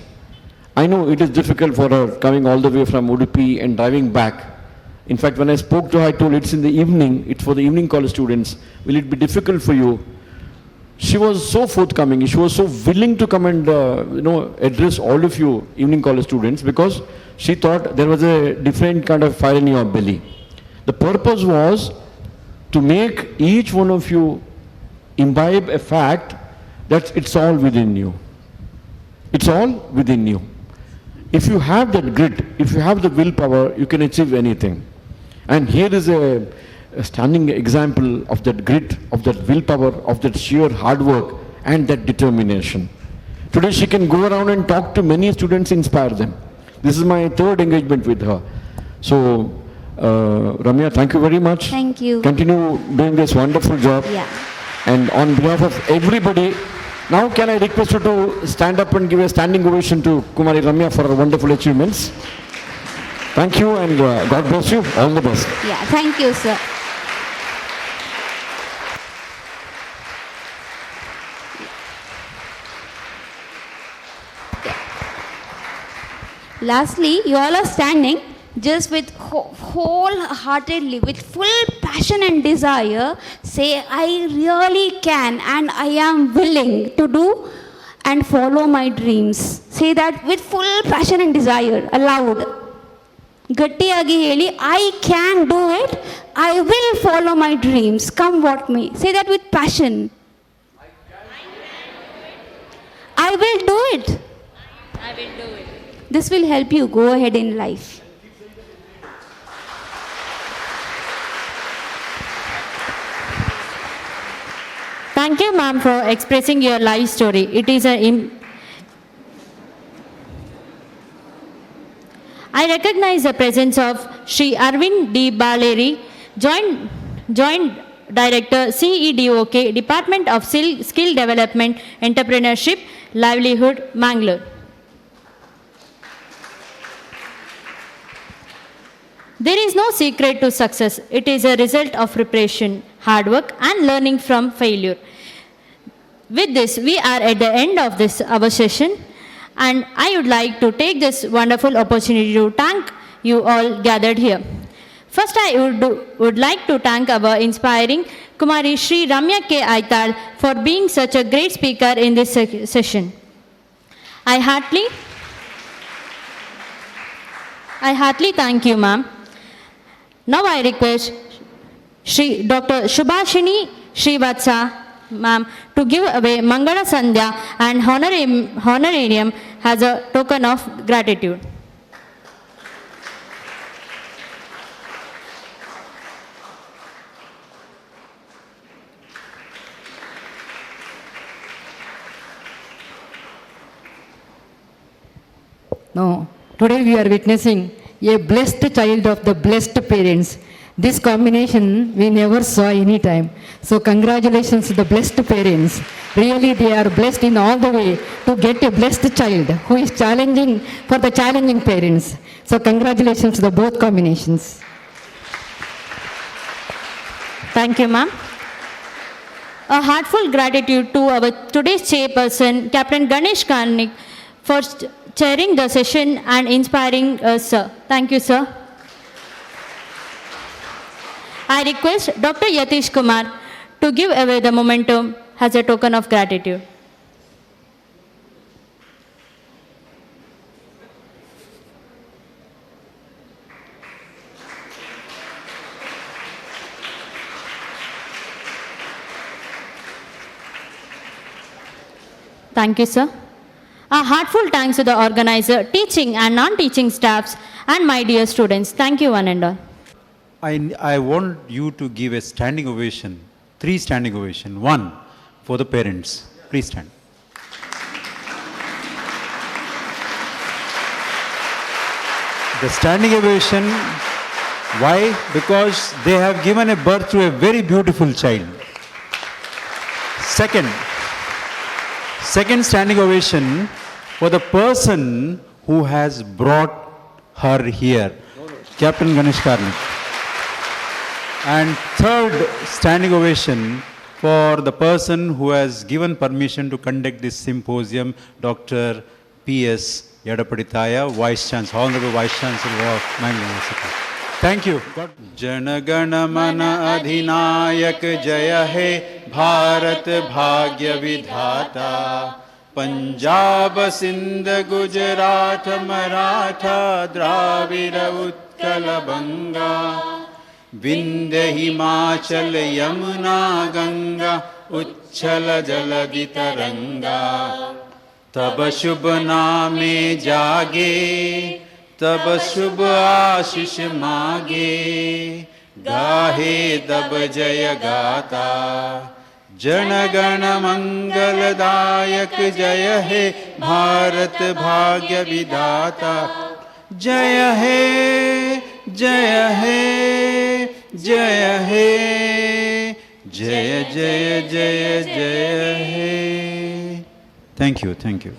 I know it is difficult for her coming all the way from Udupi and driving back. In fact, when I spoke to her, I told it's in the evening, it's for the evening college students. Will it be difficult for you? She was so forthcoming, she was so willing to come and address all of you evening college students, because she thought there was a different kind of fire in your belly. The purpose was to make each one of you imbibe a fact that it's all within you. It's all within you. If you have that grit, if you have the willpower, you can achieve anything. And here is a stunning example of that grit, of that willpower, of that sheer hard work and that determination. Today she can go around and talk to many students, inspire them. This is my third engagement with her. So Ramya, thank you very much. Thank you. Continue doing this wonderful job. Yeah. And on behalf of everybody, now can I request you to stand up and give a standing ovation to Kumari Ramya for her wonderful achievements. Thank you and God bless you. All the best. Yeah, thank you, sir. Lastly, you all are standing just with wholeheartedly, with full passion and desire, say, I really can and I am willing to do and follow my dreams. Say that with full passion and desire, aloud. ಗಟ್ಟಿಯಾಗಿ ಹೇಳಿ, I can do it, I will follow my dreams, come what may. Say that with passion. I will do it. I will do it. This will help you go ahead in life. Thank you, ma'am, for expressing your life story. It is I recognize the presence of Sri Arvind D. Baleri, Joint Director, CEDOK, Department of Skill Development, Entrepreneurship, Livelihood, Mangalore. There is no secret to success. It is a result of preparation, hard work, and learning from failure. With this, we are at the end of our session, and I would like to take this wonderful opportunity to thank you all gathered here. First, I would like to thank our inspiring Kumari Shri Ramya K Aithal for being such a great speaker in this session. I heartily thank you, ma'am. Now I request Dr. Shubhashini Srivatsa, ma'am, to give away Mangala Sandhya and honorarium as a token of gratitude. No, today we are witnessing a blessed child of the blessed parents. This combination we never saw any time. So congratulations to the blessed parents. Really they are blessed in all the way to get a blessed child who is challenging for the challenging parents. So congratulations to the both combinations. Thank you, ma'am. A heartfelt gratitude to our today's chairperson, Captain Ganesh Karnik, for chairing the session and inspiring us, sir. Thank you, sir. I request Dr. Yatish Kumar to give away the momentum as a token of gratitude. Thank you, sir. A heartfelt thanks to the organizer, teaching and non-teaching staffs, and my dear students. Thank you, one and all. I want you to give a standing ovation, 3 standing ovation. 1 for the parents. Please stand. The standing ovation, why? Because they have given a birth to a very beautiful child. Second standing ovation for the person who has brought her here, Captain Ganesh Karnik. And third standing ovation for the person who has given permission to conduct this symposium, Dr. P.S. Yadapadithaya, Vice Chancellor, Honorable Vice Chancellor of Mangalore University. Thank you. Jana Gana Mana Adhinayak Jaya He Bharat Bhagya Vidhata Punjab Sindh Gujarat Maratha Dravida Utkala Banga Vindhya Himachal Yamuna Ganga Uchchala Jaladi Taranga Tab Shubh Naame Jage Tab Shubh Ashish Mage Gahe Tab Jaya Gata Jana Gana Mangal Dayak Jaya He Bharat Bhagya Vidhata Jaya He Jaya He जय हे जय जय जय जय हे. Thank you.